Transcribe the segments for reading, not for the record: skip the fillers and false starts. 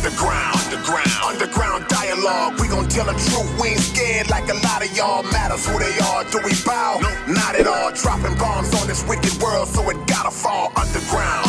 underground dialogue. We gon' tell the truth, we ain't scared like a lot of y'all. Matters who they are, do we bow? No, not at all. Dropping bombs on this wicked world, so it gotta fall. Underground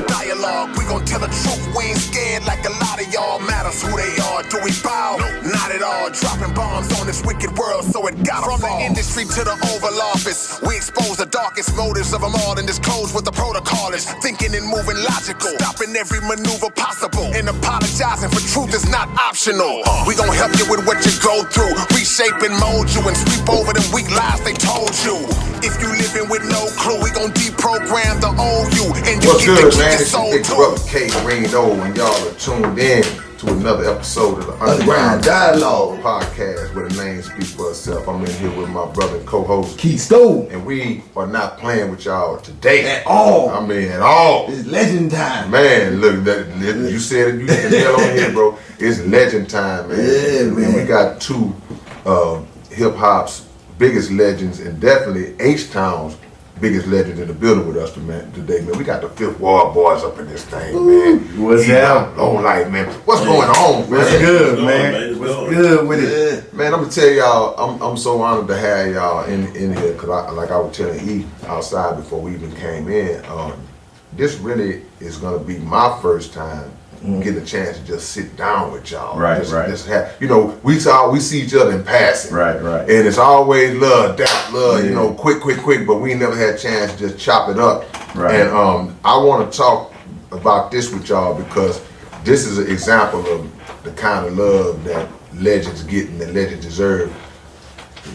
dialogue. We gon' tell the truth, we ain't scared like a lot of y'all. Matters who they are, do we bow? No, not at all. Dropping bombs on this wicked world, so it gotta fall. From the industry to the Oval Office, we expose the darkest motives of them all, and disclose what the protocol is. Thinking and moving logical, stopping every maneuver possible, and apologizing for truth is not optional. We gon' help you with what you go through, reshape and mold you, and sweep over them weak lies they told you. If you living with no clue, we gon' deprogram the old you, and you What's get good, to man? keep your It's soul your big too. brother K-Rino, and y'all are tuned in to another episode of the Underground Dialogue podcast where the name speaks for itself. I'm in here with my brother and co-host Keystone. and we are not playing with y'all today At all. I mean, at all. It's legend time. Man, look, you said it, you can tell on here, bro. It's legend time, man. Yeah, man. We got two hip-hop's biggest legends and definitely H-Town's biggest legends in the building with us today, man. We got the Fifth Ward Boyz up in this thing, man. What's up? Long life, man. What's going on, man? What's good, man? What's good with it? Man, I'm gonna tell y'all, I'm so honored to have y'all in here, cause like I was telling E outside before we even came in, this really is gonna be my first time getting a chance to just sit down with y'all. Right. Just have, we see each other in passing. Right. And it's always love, quick, but we ain't never had a chance to just chop it up. Right. And I want to talk about this with y'all because this is an example of the kind of love that legends get and that legends deserve.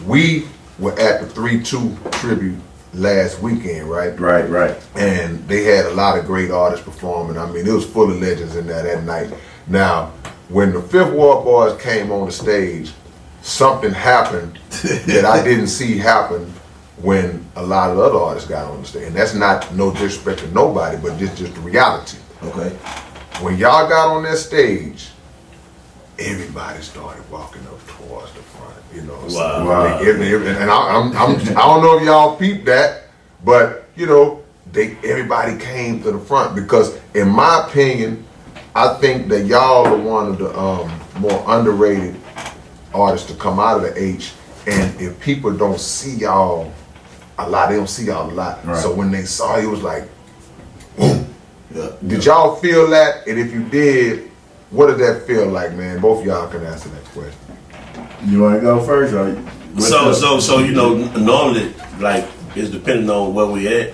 We were at the 3-2 tribute last weekend, right? Right. And they had a lot of great artists performing. I mean, it was full of legends in there that night. Now, when the Fifth Ward Boyz came on the stage, something happened that I didn't see happen when a lot of other artists got on the stage. And that's not no disrespect to nobody, but just the reality. Okay. When y'all got on that stage, everybody started walking up towards the front. Wow. And I don't know if y'all peeped that, but everybody came to the front because, in my opinion, I think that y'all are one of the more underrated artists to come out of the H. And if people don't see y'all a lot, they don't see y'all a lot. Right. So when they saw you, it was like, boom. Yeah. Did y'all feel that? And if you did, what did that feel like, man? Both of y'all can answer that question. You want to go first? Or So normally, like, it's depending on where we at.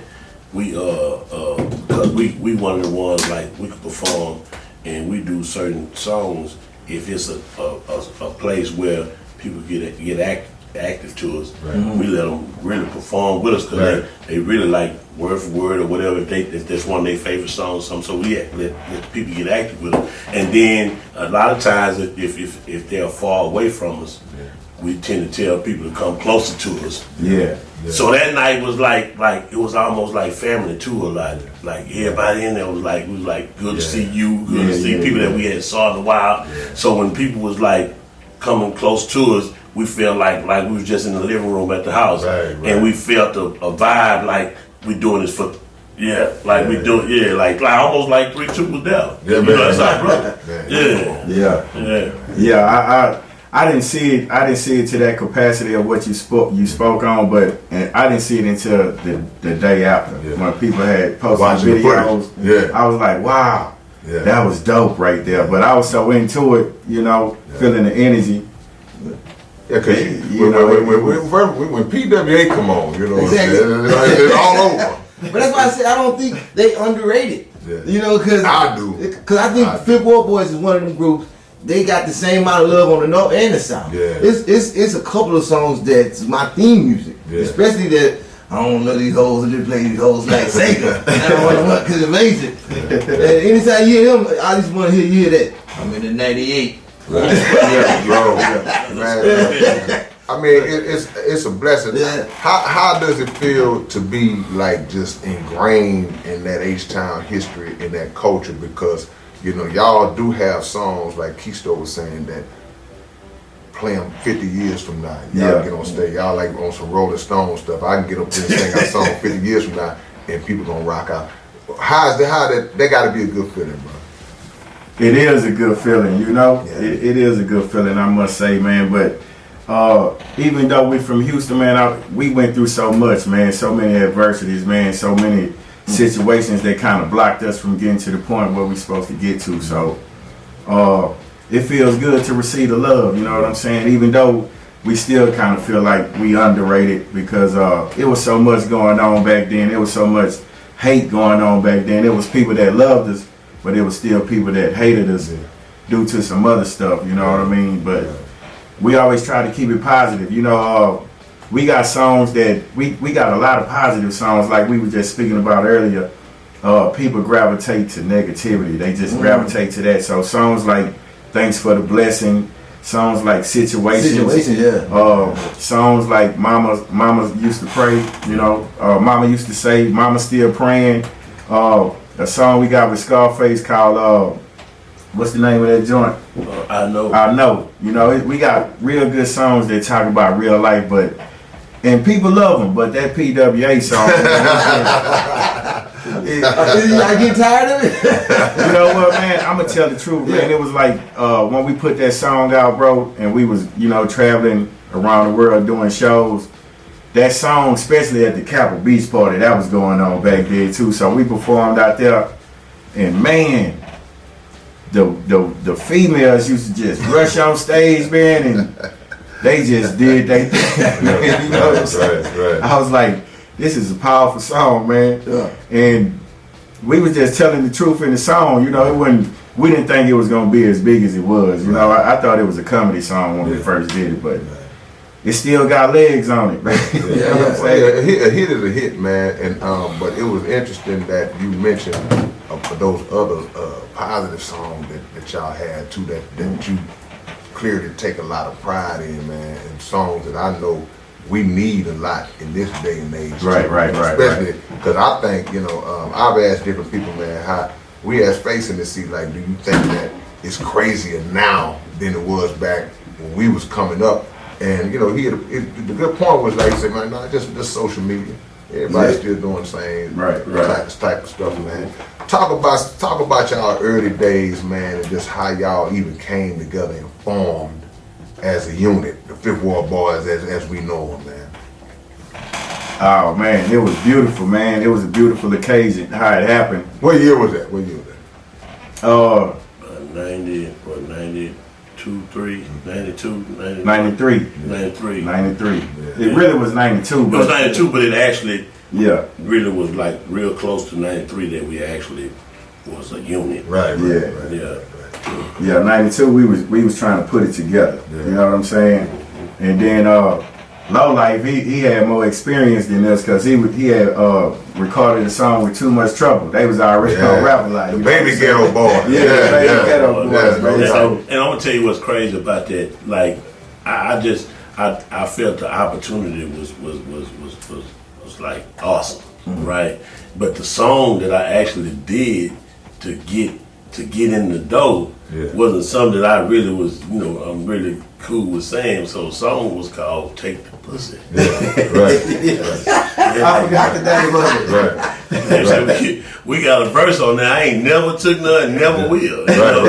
We cause we one of the ones, like, we can perform and we do certain songs if it's a place where people get active to us. Right. We let them really perform with us because they really like word for word or whatever. If that's one of their favorite songs, or something. So we let people get active with them. And then a lot of times, if they're far away from us, we tend to tell people to come closer to us. Yeah. So that night was like it was almost like family too. A lot, like everybody in there was like good to see you, good to see people that we hadn't saw in a while. Yeah. So when people was like coming close to us, we felt like we was just in the living room at the house, Right. and we felt a vibe like we doing this for. Yeah, like we do. Yeah, like almost like 3-2 was there. Yeah, man. That's our brother. Man. Yeah. I didn't see it. I didn't see it to that capacity of what you spoke on, but I didn't see it until the day after when people had posted Watching videos. the I was like, wow, that was dope right there. But I was so into it, feeling the energy. Yeah, because when P.W.A. come on, Exactly. it's all over. But that's why I said I don't think they underrated. Yeah. Because I do. Because I think Fifth Ward Boyz is one of them groups. They got the same amount of love on the north and the south. Yeah. It's a couple of songs that's my theme music, especially that I don't know these hoes. I just play these hoes like Sega. I don't want to want because it makes it. And anytime you hear him, I just want to hear that. I'm in the '98. Bro. Man. I mean, it's a blessing. Yeah. How does it feel to be like just ingrained in that H-Town history, in that culture? Because y'all do have songs like Keystone was saying that play them 50 years from now. Y'all get on stage. Y'all like on some Rolling Stone stuff. I can get up there and sing our song 50 years from now, and people gonna rock out. How that got to be a good feeling, bro. It is a good feeling, you know. Yeah. It is a good feeling, I must say, man. But even though we from Houston, man, we went through so much, man. So many adversities, man. So many situations that kind of blocked us from getting to the point where we're supposed to get to. So it feels good to receive the love, you know what I'm saying? Even though we still kind of feel like we underrated because it was so much going on back then. There was so much hate going on back then. There was people that loved us, but it was still people that hated us due to some other stuff, you know what I mean? But we always try to keep it positive. You know, we got songs that, we got a lot of positive songs like we were just speaking about earlier. People gravitate to negativity. They just gravitate to that. So songs like Thanks for the Blessing, songs like Situations, songs like Mama used to pray, you know, Mama used to say, Mama still praying. A song we got with Scarface called what's the name of that joint? I know. You know, we got real good songs that talk about real life, and people love them. But that P.W.A. song, I get tired of it. you know what, man? I'm gonna tell the truth, man. It was like when we put that song out, bro, and we was, you know, traveling around the world doing shows. That song, especially at the Capitol Beach party, that was going on back there too. So we performed out there, and man, the females used to just rush on stage, man, and they just did they thing. You know what I'm saying? Right. I was like, this is a powerful song, man. Yeah. And we was just telling the truth in the song. You know, we didn't think it was gonna be as big as it was. You know, I thought it was a comedy song when we first did it, but it still got legs on it, man. You know what I'm saying? A hit is a hit, man. And but it was interesting that you mentioned those other positive songs that y'all had too, that you clearly take a lot of pride in, man, and songs that I know we need a lot in this day and age. Right. Especially because I think, you know, I've asked different people, man, how we as facing to see, like, do you think that it's crazier now than it was back when we was coming up? And, you know, the good point was, like, you said, man, no, just social media. Everybody's still doing the same type of stuff, man. Talk about y'all early days, man, and just how y'all even came together and formed as a unit, the Fifth Ward Boyz, as we know them, man. Oh man, it was beautiful, man. It was a beautiful occasion how it happened. What year was that? 92, 3, 92, 93. 93. Yeah. It really was 92. It was 92, but it actually really was like real close to 93 that we actually was a unit. Right. Yeah, 92. We was trying to put it together. You know what I'm saying? And then Low Life, he had more experience than us because he had recorded a song with Too Much Trouble. They was already on Rapper Life. Baby Ghetto Boy. Baby Ghetto Boys, man. And I'm gonna tell you what's crazy about that. Like, I felt the opportunity was like awesome, right? But the song that I actually did to get in the door wasn't something that I really was, you know, I'm really cool with saying. So the song was called "Take the Pussy." I forgot the name of it. We got a verse on there. I ain't never took none, never will. You know?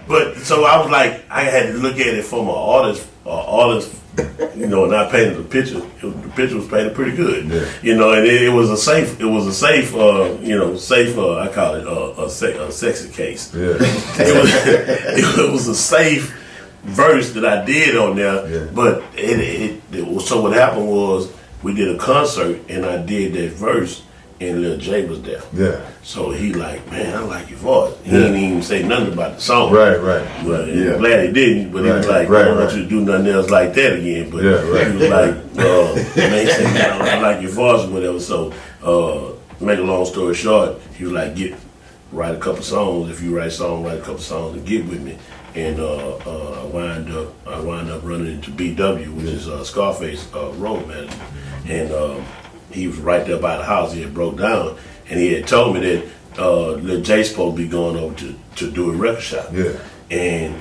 But so I was like, I had to look at it from an artist, you know, and I painted the picture. The picture was painted pretty good, you know, and it was a safe, I call it a sexy case. It was a safe verse that I did on there, but so what happened was we did a concert and I did that verse and Lil J was there. Yeah. So he like, man, I like your voice. He didn't even say nothing about the song. Right. But I'm glad he didn't. But he was like, I don't want you to do nothing else like that again. But he was like, man, I like your voice or whatever. So make a long story short, he was like, write a couple songs. If you write a song, write a couple songs and get with me. And I wind up running into B.W., which is Scarface road manager, and he was right there by the house. He had broke down, and he had told me that Lil J supposed to be going over to do a record shop. Yeah. And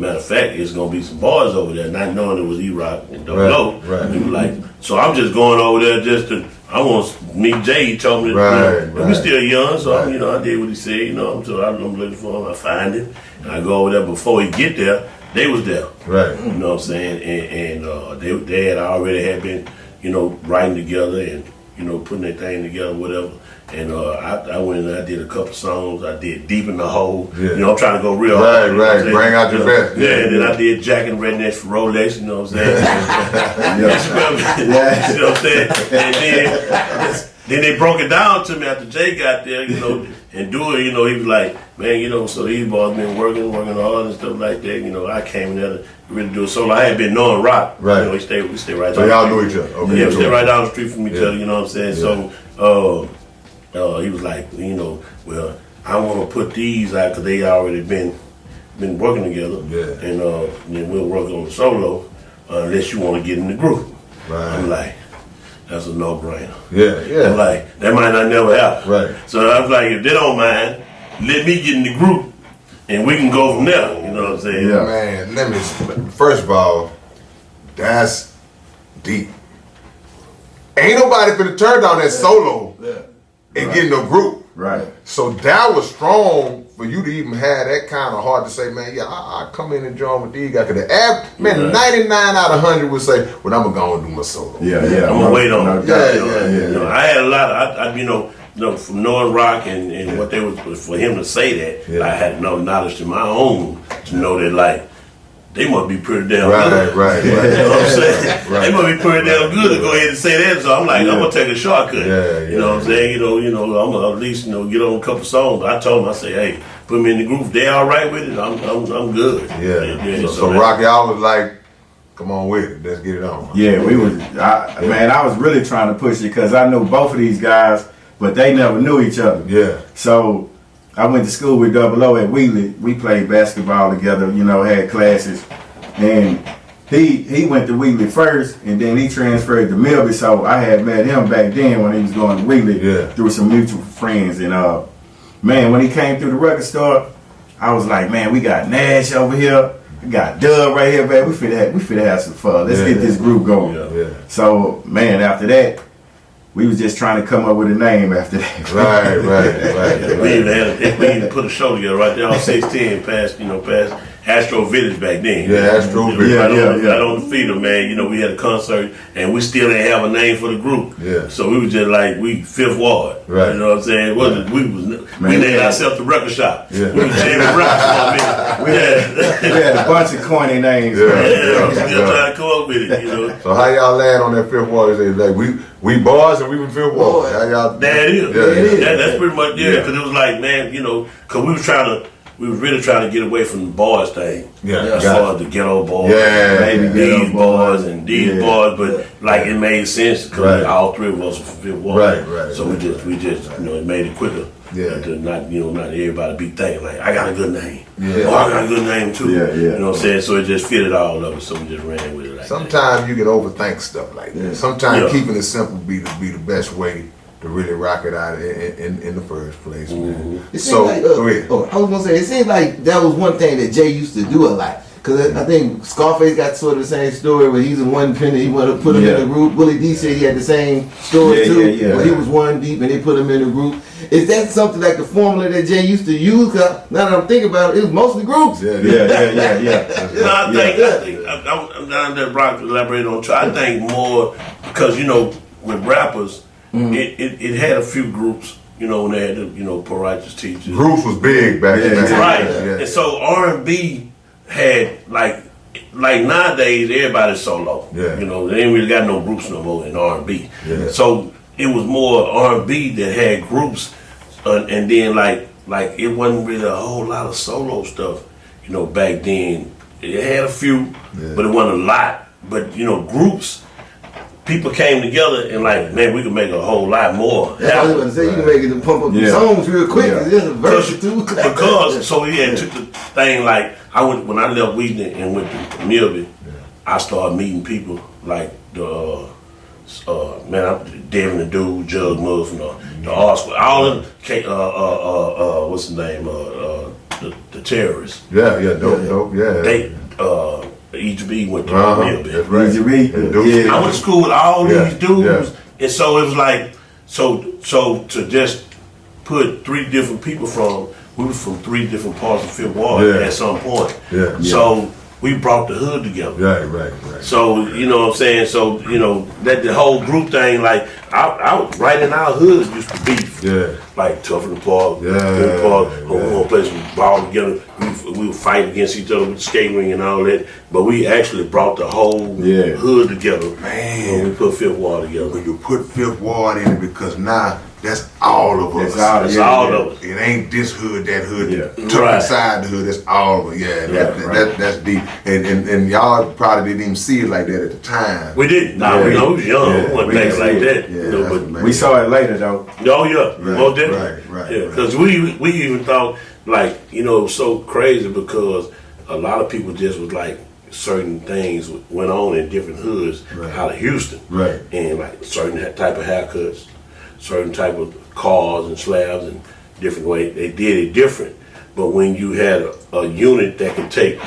matter of fact, it's gonna be some boys over there, not knowing it was E-Rock and Double O. Right. He was like, so I'm just going over there just to I want to meet Jay. He told me that we still young, so I did what he said. So I'm looking for him. I find him, and I go over there. Before he get there, they was there. Right. You know what I'm saying? And they had already been, writing together and putting their thing together, whatever. And I went and I did a couple songs. I did Deep in the Hole. Yeah. I'm trying to go real hard. Right. Bring out your best. Yeah, and then I did Jack and Rednecks for Rolex. You know what I'm saying? You know what I'm saying? And then they broke it down to me after Jay got there, and do it. He was like, man, so these boys been working hard and stuff like that. I came in there to really do a solo. I had been knowing Rock. Right. We stay right down. So y'all knew each other. Okay. Yeah, we stay right down the street from each other. You know what I'm saying? Yeah. So he was like, well, I want to put these out because they already been working together. Yeah. And then we'll work on the solo unless you want to get in the group. Right. I'm like, that's a no-brainer. Yeah. I'm like, that might not never happen. Right. So I was like, if they don't mind, let me get in the group and we can go from there. You know what I'm saying? Yeah. Man, first of all, that's deep. Ain't nobody finna turn down that solo and get in no group. Right. So that was strong for you to even have that kind of heart to say, man, I come in and join with these guys. Cause 99 out of 100 would say, well, I'm gonna go and do my solo. I'm gonna wait on it. Yeah. I had a lot of, from knowing Rock and what they was for him to say that, I had no knowledge to my own to know that like they must be pretty damn good. Right. You know what I'm saying? They must be pretty damn good to go ahead and say that. So I'm like, I'm gonna take a shortcut. You know what I'm saying? I'm gonna at least get on a couple songs. I told them, I say, hey, put me in the group. If they all right with it, I'm good. So Rocky, I was like, come on with it. Let's get it on. Yeah, we was. I was really trying to push it because I knew both of these guys, but they never knew each other. Yeah. So I went to school with P.W.A. at Wheatley. We played basketball together, had classes. And he went to Wheatley first, and then he transferred to Milby. So I had met him back then when he was going to Wheatley through some mutual friends. And man, when he came through the record store, I was like, man, we got Nash over here. We got Dub right here, baby. We finna have some fun. Let's get this group going. So, man, after that, we was just trying to come up with a name after that. Right. We even put a show together right there on 610 past Astro Village back then. Yeah, Astro Village. Right on the feeder, man. We had a concert and we still didn't have a name for the group. Yeah. So we was just like, we Fifth Ward. Right. You know what I'm saying? We named ourselves the Record Shop. Yeah. We was Jamie Records for a minute. We had a bunch of corny names. We still trying to come up with it, So how y'all land on that Fifth Ward? Like we boys and we was Fifth Ward. How y'all? That is. That's pretty much because it was like, man, because we was really trying to get away from the boys thing. As far as the ghetto boys, these boys and these boys, but like it made sense because all three of us were from Fifth Ward. Right. So we just it made it quicker. To not everybody be thinking like I got a good name. I got a good name too. You know what I'm saying? So it just fitted all of it. So we just ran with it. Like sometimes you can overthink stuff like that. Sometimes keeping it simple be the best way to really rock it out in the first place, man. So go ahead. I was gonna say it seems like that was one thing that Jay used to do a lot. Cause I think Scarface got sort of the same story where he's in one penny, he wanted to put him in a group. Willie D said he had the same story too, where he was one deep and they put him in a group. Is that something like the formula that Jay used to use? Cause now that I'm thinking about it, it was mostly groups. Yeah. I think I'm down there. Brock elaborate on. I think more because with rappers, it had a few groups. When they had the Poor Righteous Teachers. Groups was big back then. Right. And so R&B had like nowadays everybody's solo. They ain't really got no groups no more in R&B. So it was more R&B that had groups, and then like it wasn't really a whole lot of solo stuff. Back then it had a few, but it wasn't a lot. But groups. People came together and like, man, we could make a whole lot more. I was going to say, you can make it and pump up the songs real quick. There's a verse or two. Because, so he had took the thing like, when I left Wheaton and went to Milby, I started meeting people like the, Devin the Dude, Jug Mugg from the R Square, all of them, what's the name, the terrorists. Dope, They, EGB went to Milby. That's right. EGB. I went to school with all these dudes, And so it was like, so to just put 3 different people we were from 3 different parts of Fifth Ward at some point. Yeah. So we brought the hood together. Right. So, you know what I'm saying? So, you know, that the whole group thing, like, I right in our hood used to beef. Yeah. Like, Tough in the Park, Yeah. we were going to play some ball together. We would fight against each other with the skate ring and all that. But we actually brought the whole hood together. Man. When we put Fifth Ward together. When you put Fifth Ward in it, because now that's all of us. That's all of us. It ain't this hood, that hood. Yeah. Tuck Right. inside the hood, that's all of it. Yeah, that's deep. And y'all probably didn't even see it like that at the time. We didn't. Nah, we was young. Yeah. We wasn't We thinking didn't like see that. it. Yeah, You know, that's but amazing. We saw it later though. oh yeah, most definitely. Right. Yeah, because we even thought, like, you know, it was so crazy because a lot of people just was like, certain things went on in different hoods out of Houston. Right. And like certain type of haircuts, certain type of cars and slabs and different way. They did it different. But when you had a unit that could take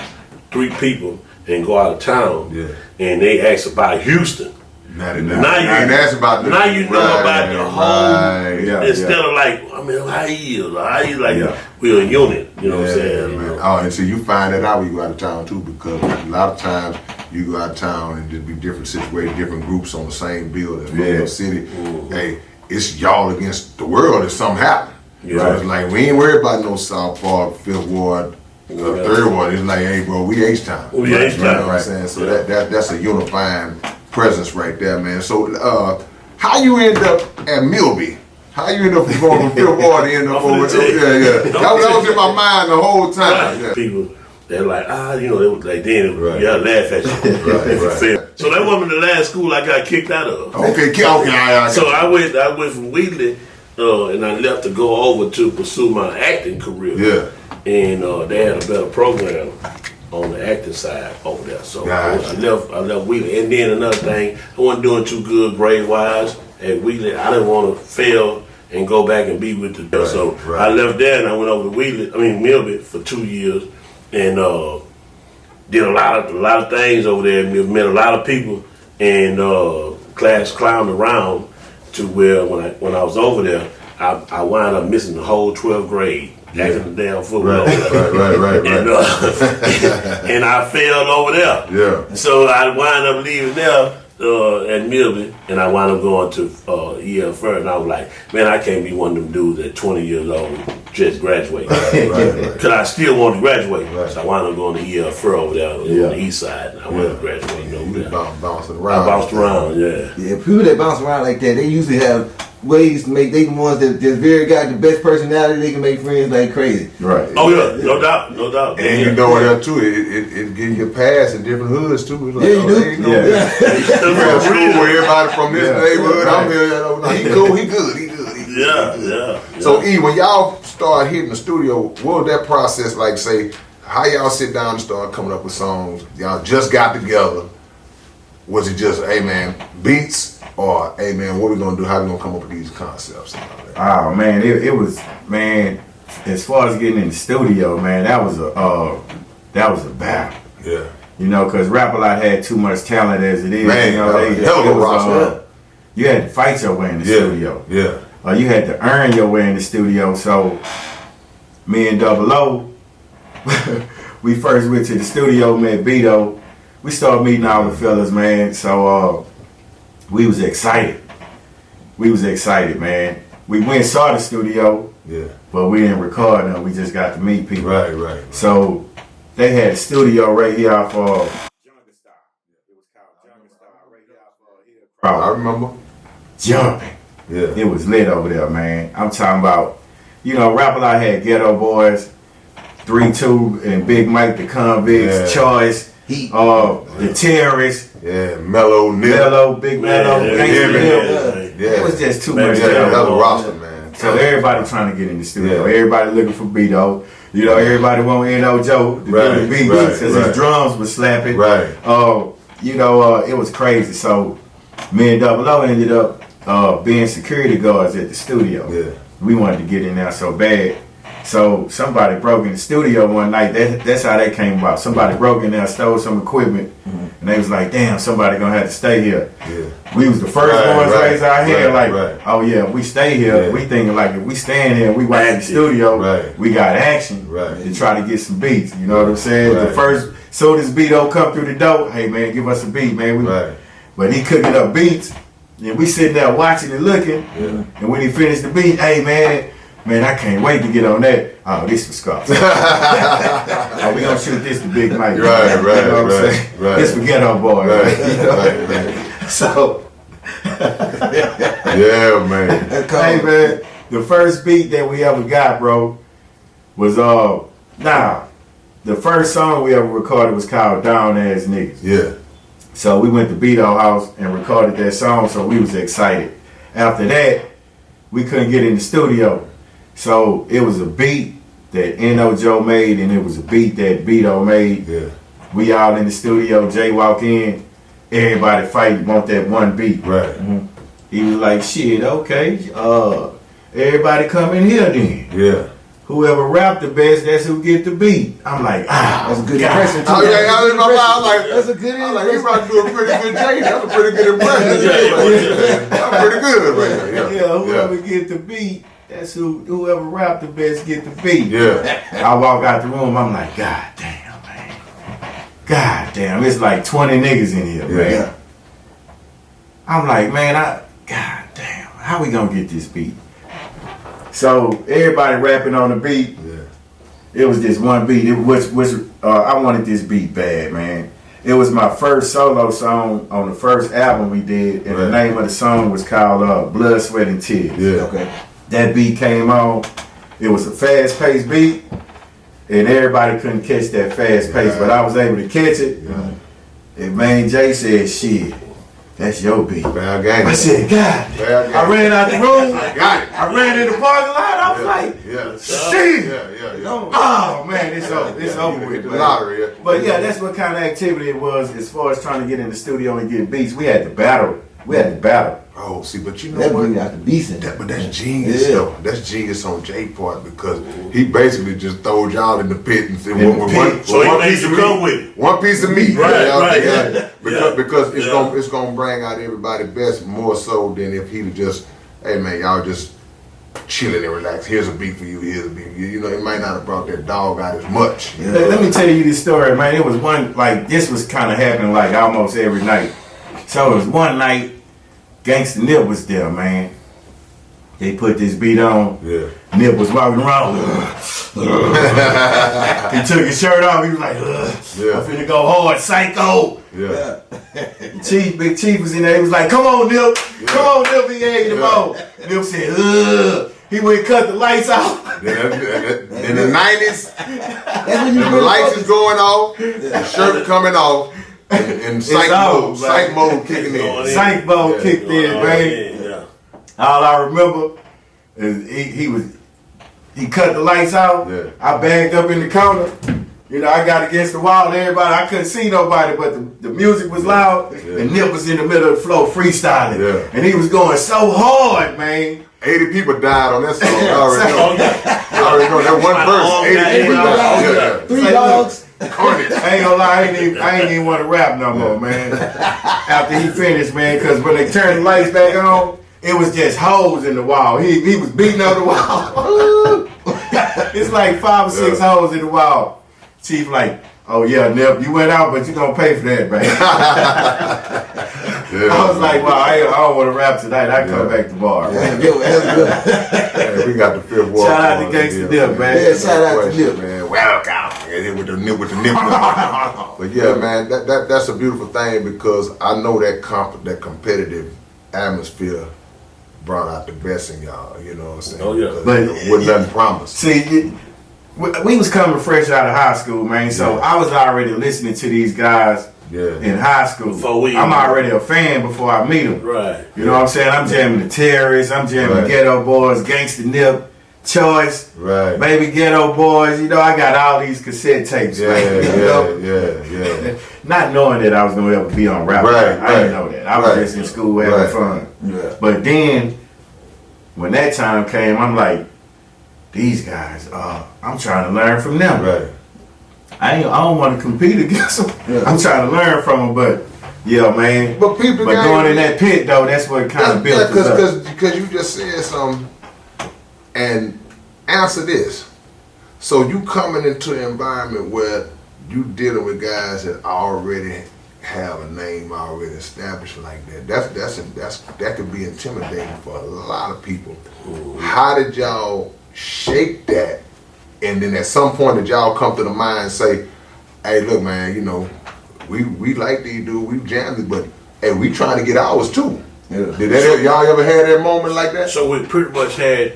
3 people and go out of town, and they asked about Houston. Now you know about the whole, instead of like, I mean, how you like, we're a unit, you know what I'm saying? Man. Oh, and so you find that out when you go out of town too, because a lot of times you go out of town and just be different situations, different groups on the same building, in city. Hey, it's y'all against the world if something happen. So it's like, we ain't worried about no South Park, Fifth Ward, Third Ward. It's like, hey, bro, we H-Town. We H-Town. You know what I'm saying? So that's a unifying presence right there, man. So how you end up at Milby? How you end up going from Fifth Ward to end up over there? That was in my mind the whole time. Yeah. People, they're like, you know, they was like, then y'all laugh at you if you fail. So that wasn't the last school I got kicked out of. Okay. So I went from Wheatley, and I left to go over to pursue my acting career. Yeah. And they had a better program on the acting side over there. So I left Wheatley. And then another thing, I wasn't doing too good grade wise at Wheatley. I didn't want to fail and go back and be with the so I left there and I went over to Milby for 2 years and did a lot of things over there. Met a lot of people and class clowned around to where when I was over there, I wound up missing the whole 12th grade. Acting the damn football. Right. And I failed over there. Yeah. So I wound up leaving there at Milby, and I wound up going to EFR, and I was like, man, I can't be one of them dudes at 20 years old just graduating. Because I still want to graduate. So I wound up going to EFR over there on the east side, and I wound up graduating over there. Bouncing around. I bounced around, yeah. Yeah, people that bounce around like that, they usually have ways to make, they the ones that just very got the best personality, they can make friends like crazy. Right. Oh yeah, no doubt. And you know what too, it gives you a pass in different hoods too. It's like, Yeah, you do. Real school where everybody from this neighborhood, I'm here, he cool, he good. Yeah. So E, when y'all start hitting the studio, what was that process like? Say, how y'all sit down and start coming up with songs? Y'all just got together. Was it just, hey man, beats? Or, hey man, what we gonna do? How we gonna come up with these concepts? And all that? Oh man, it was, man. As far as getting in the studio, man, that was a battle. Yeah. You know, because Rap-A-Lot had too much talent as it is. Man, you know, hell of a roster. You had to fight your way in the studio. Yeah. You had to earn your way in the studio. So, me and P.W.A, we first went to the studio, met Beto. We started meeting all the fellas, man. So, we was excited. Man. We went and saw the studio, but we didn't record them. We just got to meet people. Right. So they had a studio right here off of Jungle Style. It was called Jungle Style right here off of I remember. Jumping. Yeah. It was lit over there, man. I'm talking about, you know, Rap-A-Lot had Ghetto Boys, 3-2, and Big Mike the Convicts, Choice, the Terrorists. Yeah, Mellow, Big Mellow, It was just too much. Another roster, man. So everybody trying to get in the studio. Everybody looking for Beto. You know, everybody want N.O. Joe to get the beat because his drums was slapping. Right. You know, it was crazy. So me and P.W.A ended up being security guards at the studio. Yeah. We wanted to get in there so bad. So somebody broke in the studio one night. That's how that came about. Somebody broke in there, stole some equipment, and they was like, "Damn, somebody gonna have to stay here." Yeah. We was the first ones raised our hand, like, right. "Oh yeah, if we stay here, Yeah. we thinking like if we stand here, we went in the studio, Right. we got action Right. to try to get some beats." You know what I'm saying? Right. The first, soon as Beto come through the door, "Hey man, give us a beat, man." Right. But he cooking up beats, and we sitting there watching and looking. Yeah. And when he finished the beat, "Hey man, I can't wait to get on that." "Oh, this was Scott." "Oh, we gonna shoot this to Big Mike." Right, You know what I'm right, saying? right. This for Ghetto Boy. Right, Right? You know? right. So, Yeah, man. hey man, the first beat that we ever got, bro, was the first song we ever recorded was called "Down Ass Niggas." Yeah. So we went to Beto house and recorded that song, so we was excited. After that, we couldn't get in the studio. So it was a beat that N.O. Joe made, and it was a beat that Beto made. Yeah. We all in the studio, Jay walk in, everybody fighting, want that one beat. Right. He was like, "Shit, okay, everybody come in here then. Yeah. Whoever rap the best, that's who get the beat." I'm like, That's a good God. impression too. Oh, yeah, I was in my mind, I was like, That's a good I was like, you about to do a pretty good Jay. That's a pretty good impression. That's pretty good right there. Yeah, whoever get the beat, that's whoever rap the best get the beat. Yeah. I walk out the room, I'm like, God damn, man. God damn, it's like 20 niggas in here, man. Yeah. I'm like, man, God damn, how we gonna get this beat? So everybody rapping on the beat. Yeah. It was this one beat. I wanted this beat bad, man. It was my first solo song on the first album we did, and the Right. name of the song was called Blood, Sweat, and Tears. Yeah. Okay. That beat came on. It was a fast-paced beat, and everybody couldn't catch that fast pace, Yeah. but I was able to catch it. Yeah. And man, Jay said, "Shit, that's your beat." Bad game. I said, "God." Bad game. I ran out the room. I got it. I ran in the parking lot. I was like, Yeah. "Shit." Yeah. Oh man, it's over with. The man. lottery. Yeah. But yeah, that's what kind of activity it was as far as trying to get in the studio and get beats. We had to battle. Oh, see, but you know That what? bring out the decent. But that's genius, Yeah. though. That's genius on Jay part because he basically just throws y'all in the pit and said, In the pit. So he made you come with it. One piece of meat, Right, y'all right, together. yeah. Because it's Yeah. it's gonna bring out everybody's best more so than if he would just, hey man, y'all just chilling and relax. Here's a beat for you. Here's a beat for you. You know, it might not have brought that dog out as much. You know? Let me tell you this story, man. It was one, like, this was kind of happening like almost every night. So it was one night, Gangsta Nip was there, man. They put this beat on. Yeah. Nip was walking around. He took his shirt off. He was like, Yeah. I'm finna go hard, psycho. Yeah. Big Chief was in there. He was like, "Come on, Nip. Come on, Nip. He ain't the ball." Nip said, "Ugh." He went and cut the lights out. Then in the 90s, That's when you the really lights focus. is going off, the shirt coming off, and psych on, mode, man. psych mode kicking in. Psych ball Yeah. kicked in, man. All I remember is he cut the lights out. Yeah. I bagged up in the corner. You know, I got against the wall. Everybody, I couldn't see nobody, but the music was loud. Yeah. And Nip was in the middle of the floor freestyling. Yeah. And he was going so hard, man. 80 people died on that song. I already know. Oh, yeah. I already know that one verse. 80 people died. Yeah. 3 dogs. Carnage. I ain't gonna lie, I ain't even want to rap no more, man. After he finished, man, because when they turned the lights back on, it was just holes in the wall. He was beating on the wall. It's like 5 or 6 holes in the wall. Chief like, "Oh yeah, Nip, you went out, but you gonna pay for that, man." Yeah. I was like, "Wow, I don't want to rap tonight. I come back tomorrow." That's good. That's good. Yeah, we got the fifth wall. Shout out to Gangsta Nip, man. Yeah, shout out to Nip. man. Welcome. And then with the nip. But yeah, man, that's a beautiful thing because I know that competitive atmosphere brought out the best in y'all. You know what I'm saying? Oh, yeah. Because, But- you know, with nothing promised. See, we was coming fresh out of high school, man. So Yeah. I was already listening to these guys Yeah. in high school. I'm already a fan before I meet them. Right. You know what I'm saying? I'm jamming the Terrorists. I'm jamming Right. Ghetto Boys, Gangsta Nip, Choice, Right. Baby Ghetto Boys. You know, I got all these cassette tapes, Yeah, man. You know? yeah. Not knowing that I was gonna ever be on rap. Right, I didn't right. know that. I was Right. just in school having Right. fun. Yeah. But then, when that time came, I'm like, these guys, I'm trying to learn from them. Right. I don't want to compete against them. Yeah. I'm trying to learn from them, but yeah, man. But people got going in that pit though, that's what kind of built us up. Because you just said something, and answer this. So you coming into an environment where you dealing with guys that already have a name already established like that. That could be intimidating for a lot of people. How did y'all shake that? And then at some point did y'all come to the mind and say, hey, look, man, you know, we like these dudes, we jammed it, but hey, we trying to get ours too. Yeah. Did y'all ever had that moment like that? So we pretty much had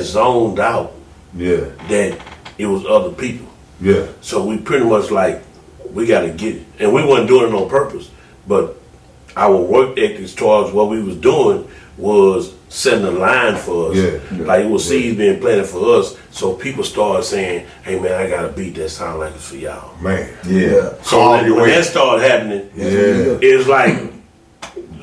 zoned out Yeah. that it was other people. Yeah. So we pretty much like, we got to get it. And we wasn't doing it on purpose. But our work ethics towards what we was doing was setting a line for us. Yeah. Like it was seeds being planted for us. So people started saying, hey man, I got a beat that sound like it's for y'all. Man. Yeah. So when that started happening, Yeah. it's like,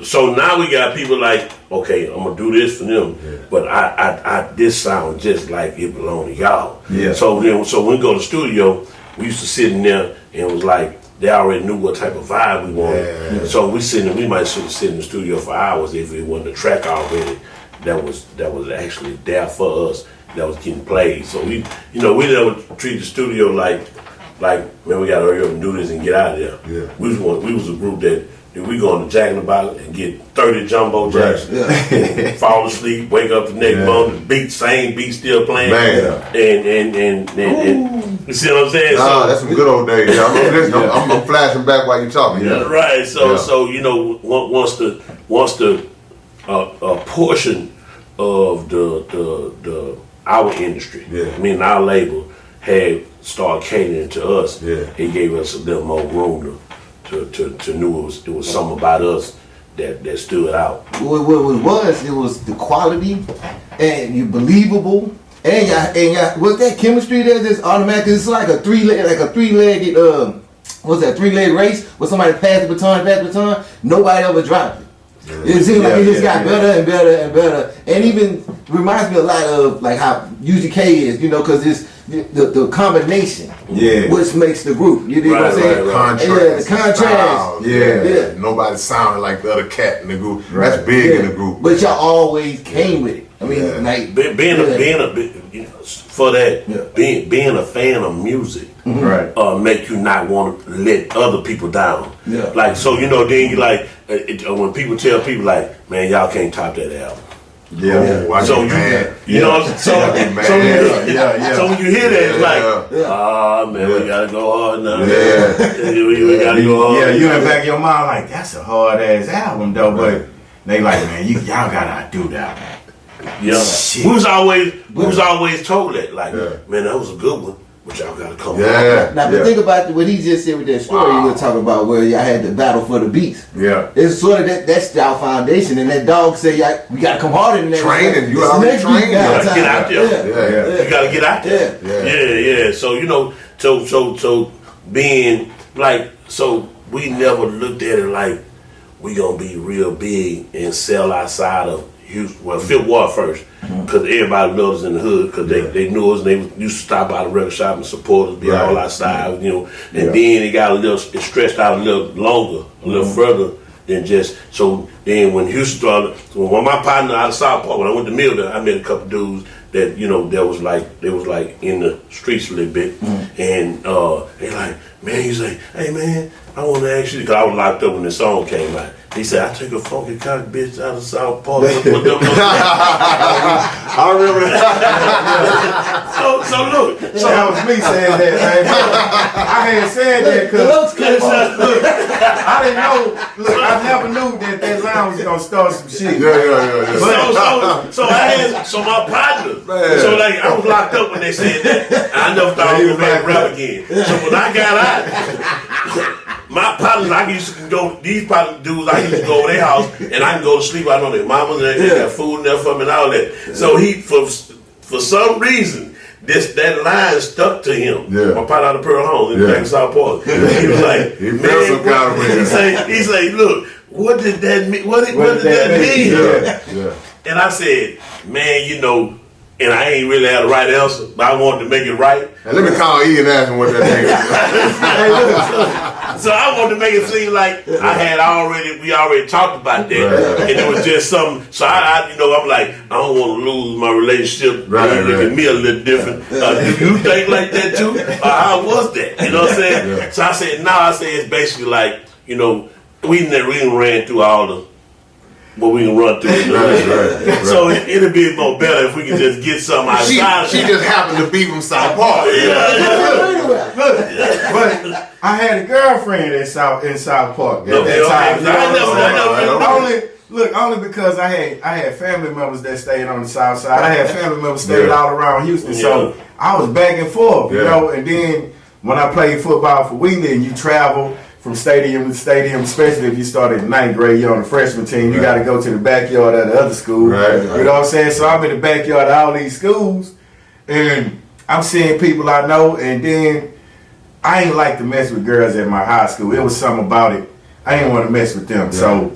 so now we got people like, okay, I'm gonna do this for them, but I this sound just like it belong to y'all. Yeah. So when we go to the studio, we used to sit in there and it was like they already knew what type of vibe we wanted. Yeah. So we might sit in the studio for hours if it wasn't a track already that was actually there for us that was getting played. So we never treat the studio like man, we gotta hurry up and do this and get out of there. Yeah. We was a group that we go on the Jack in the Box and get 30 jumbo jacks, fall asleep, wake up the next morning, same beat still playing, Man. and you see what I'm saying? Nah, that's some good old days. I'm flashing back while you're talking. Yeah. Right. So you know, once the portion of the our industry, Yeah. meaning our label, had started catering to us, Yeah. it gave us a little more room to know it was something about us that stood out. What it was the quality, and you believable, and y'all was that chemistry there just automatic. It's like a three-legged three-leg race where somebody passed the baton. Nobody ever dropped it. It seems like it just got better and better and better, and even reminds me a lot of like how UGK is, you know, because it's the combination, which makes the group. You know what I'm saying? Contrast. Yeah, the contrast. Styles. Yeah. Nobody sounding like the other cat in the group. That's big in the group. But y'all always came with it. I mean, like Being a fan of music, Right. make you not want to let other people down. Yeah. Like so, you know, then you like when people tell people like, man, y'all can't top that album. Yeah. Why So you mad? you know, so Man. so when you hear that, it's like, man, we gotta go hard now. We gotta go hard. Yeah, you in the back of your mind like, that's a hard ass album though, but they like, man, y'all gotta do that. Yeah. Shit. We was always told that, like, man, that was a good one, but y'all gotta come Yeah. now, but think about what he just said with that story you were talking about, where y'all had the battle for the beats. Yeah. It's sort of that's our foundation, and that dog said, we gotta come harder than that. Training, you It's already next week trained. now, You gotta get out there. Yeah. You gotta get out there. Yeah. So you know, so being like, so we never looked at it like we gonna be real big and sell outside of Houston. Well, Fifth Ward first, because everybody loved us in the hood, because they knew us and they used to stop by the record shop and support us, be all outside, you know. And then it stretched out a little longer, a little further than just. So then when Houston started, when my partner out of South Park, when I went to Milton, I met a couple dudes that, you know, that was like, they was like in the streets a little bit, and they like, man, he's like, hey man, I want to ask you, because I was locked up when the song came out. He said, I took a funky cock bitch out of South Park. I remember that. So look. So that was me saying that, man. I had said that because I didn't know. Look, I never knew that line was gonna start some shit. Yeah. So my partner. Man. So like I was locked up when they said that. I never thought I was gonna make rap again. So when I got out, my partners, I used to go. These partner dudes, I used to go to their house and I can go to sleep. I know their mamas and they got food in there for me and all that. So he, for some reason, that line stuck to him. Yeah. My partner out of Pearl Home in the back of South Park. He was like, He felt some kind of way. he say, look, what did that mean? What did that mean? Yeah. And I said, man, you know, and I ain't really had the right answer, but I wanted to make it right. Now, let me call E and ask him what that thing is. So I wanted to make it seem like we already talked about that, and it was just something. So I I'm like, I don't want to lose my relationship. Look at me a little different. Do you think like that too? How was that? You know what I'm saying? Yeah. So I said, it's basically like, we ran through all the what we can run through. Right. So it'll be more better if we can just get something outside. She just happened to be from South Park. But I had a girlfriend in South Park at that time. Only because I had family members that stayed on the South Side. I had family members stayed all around Houston, so I was back and forth, And then when I played football for Wheeler, and you travel from stadium to stadium, especially if you started in 9th grade, you're on the freshman team, you got to go to the backyard of the other school. Right. You know what I'm saying? So I'm in the backyard of all these schools, and I'm seeing people I know, and then I ain't like to mess with girls at my high school. It was something about it. I didn't want to mess with them. So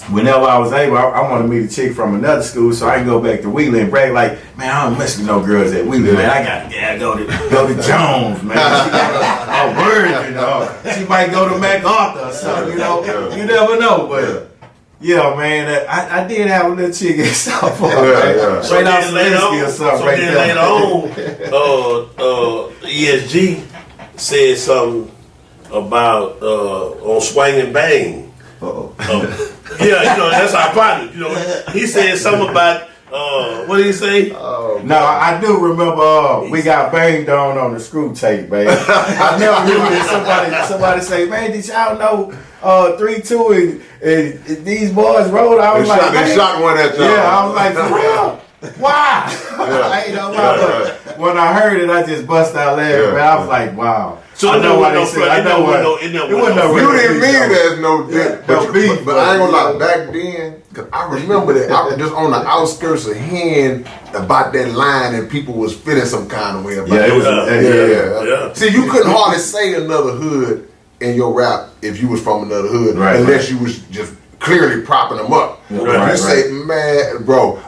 whenever I was able, I want to meet a chick from another school, so I can go back to Wheeler and brag like, man, I don't mess with no girls at Wheeler, man. I gotta go to Jones, man. She got a word, She might go to MacArthur or something, You never know, but yeah, man, I did have a little chick at South Park. So then later on, ESG said something about on Swing and Bang. That's our partner. He said something about what did he say? No, I do remember we got banged on the screw tape, baby. I never remember somebody say, man, did y'all know 3-2 and these boys rolled? I was like, they shot one at y'all. Yeah, I was like, for real? Why? But when I heard it, I just bust out laughing. Man, I was like, wow. So I know why they said. I know what. You didn't mean there's no beef, but I ain't gonna lie. Back then, cause I remember that I was just on the outskirts of hearing about that line, and people was feeling some kind of way about it. Yeah. See, you couldn't hardly say another hood in your rap if you was from another hood, unless you was just clearly propping them up. You say, man, bro,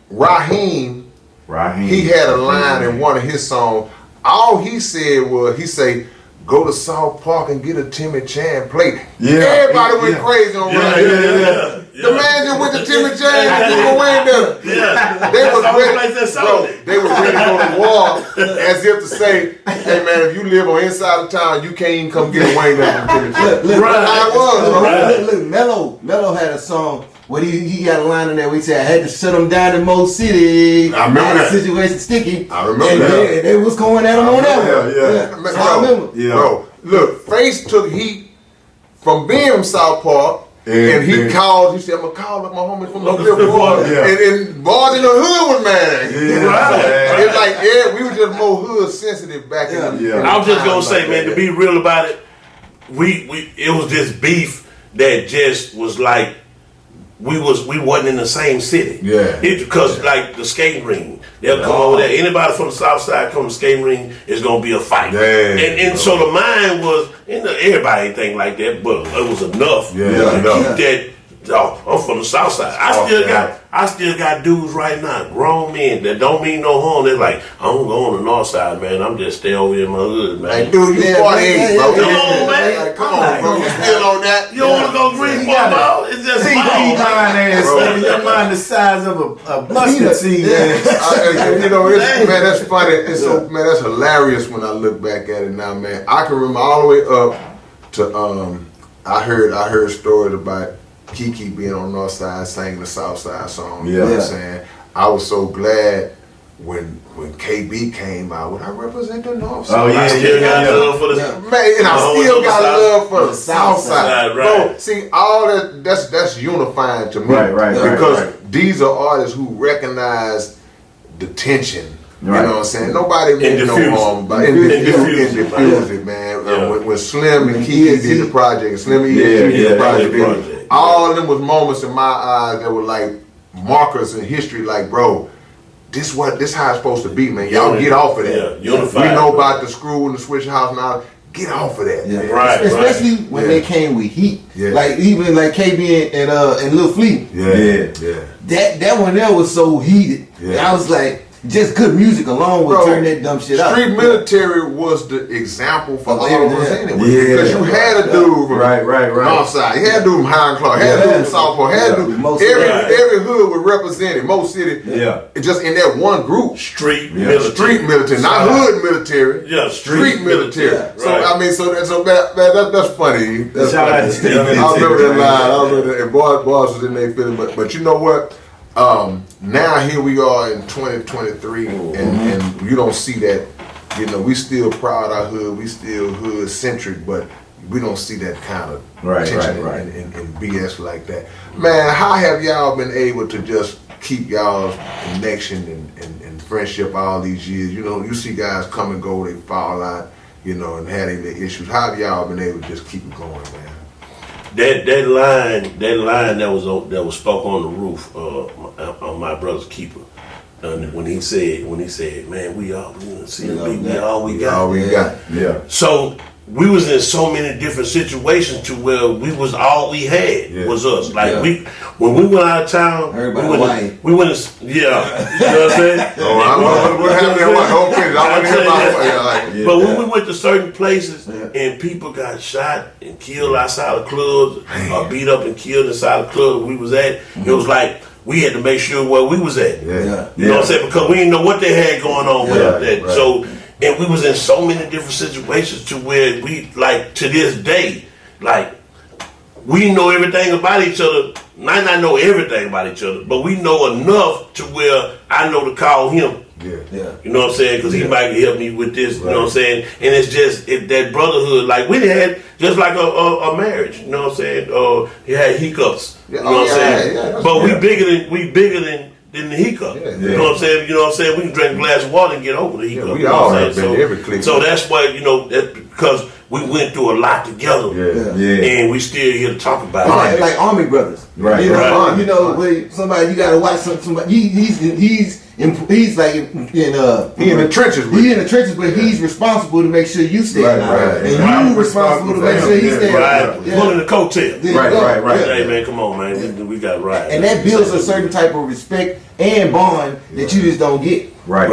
Raheem, he had a line in one of his songs. All he said was, go to South Park and get a Timmy Chan plate. Everybody went crazy on Raheem. The man just went to Timmy Chan and people went there. They was ready, they was ready to go to war as if to say, hey man, if you live on inside of town, you can't even come get a Wayne up from Timmy Chan. Look, Mello had a song where he got a line in there where he said, I had to shut him down in Mo City. I remember that. The situation sticky. I remember that. They was going at him on that one. So I remember. Bro, look, Face took heat from being from South Park. And he called, he said, I'm going to call up my homies from the Fifth Ward. And boys in the hood was mad. It's like, we were just more hood sensitive back in the I was just going to say, man, to be real about it, it was this beef that just was like, we wasn't in the same city. Because like the skating ring, they'll come over there. Anybody from the South Side come to the skating ring, it's gonna be a fight. So the mind was, everybody ain't think like that, but it was enough to keep that. I'm from the South Side. I still got dudes right now, grown men that don't mean no harm. They're like, I don't go on the North Side, man. I'm just stay over here in my hood, man. Hey, dude, you 48, bro. Come on, man. Come on, bro. You still on that? You don't want to go green ball? It's just your mind the size of a mustard seed. Man, that's funny. It's that's hilarious when I look back at it now, man. I can remember all the way up to I heard stories about Kiki being on the North Side singing the South Side song. You know what I'm saying? I was so glad when KB came out. When I represent the North Side. I still got love for the man, and I still got love for the South Side. Right. Bro, see, all that's unifying to me. Because these are artists who recognize the tension. You know what I'm saying? Nobody meant no harm about it. Diffuse it, man. When Slim and Kiki did the project, Slim and did the project, all of them was moments in my eyes that were like markers in history, like, bro, this how it's supposed to be, man. Y'all get off of that. We know about the screw and the switch house now. Get off of that, man. Especially when they came with heat. Like even like KB and Lil Fleet. That one there was so heated. I was like, just good music alone would turn that dumb shit out. Street Military was the example for all of us anyway. Yeah. Because you had a dude from Right. Northside, you had a dude from Highland Clark, had a dude from Southport, had a dude. Every hood was represented, most city. Yeah. Just in that one group. Street military. Street military, not hood military. Yeah, street military. Yeah, So right. I mean, that's funny. That's Shout out funny. to Street I remember Military, that man. line. I remember that. And boys was in their feeling. But you know what? Now here we are in 2023, and you don't see that. You know, we still proud our hood. We still hood centric, but we don't see that kind of tension and BS like that. Man, how have y'all been able to just keep y'all's connection and friendship all these years? You know, you see guys come and go, they fall out, you know, and having their issues. How have y'all been able to just keep it going, man? That line that was spoke on the roof on my brother's keeper. When he said, man, we all we got. Yeah. So we was in so many different situations to where we was all we had was us. Like when we went out of town, Everybody we went you know what I'm saying? What happened at what? Don't finish. I want to hear about But when we went to certain places and people got shot and killed outside of clubs, or beat up and killed inside of clubs we was at, it was like we had to make sure where we was at. You know what I'm saying? Because we didn't know what they had going on with that. Right. So, and we was in so many different situations to where we, like, to this day, like, we know everything about each other. Might not know everything about each other, but we know enough to where I know to call him. You know what I'm saying? Because he might help me with this, you know what I'm saying? And it's just that brotherhood, like we had just like a marriage, you know what I'm saying? He had hiccups, you know what I'm saying? But we bigger than the hiccup. You know what I'm saying? You know what I'm saying? We can drink a glass of water and get over the hiccup. We all have been every clique. So that's why, you know, that's because we went through a lot together. And we still here to talk about it. Like Army brothers. Right. You know, when somebody, you gotta watch somebody, he's like he in the trenches. He in the trenches, but he's responsible to make sure you stay alive, and you responsible to make sure he stays alive. Pulling the coattail. Right. Hey man, come on, man. We got right. And that builds a certain type of respect and bond that you just don't get. Right.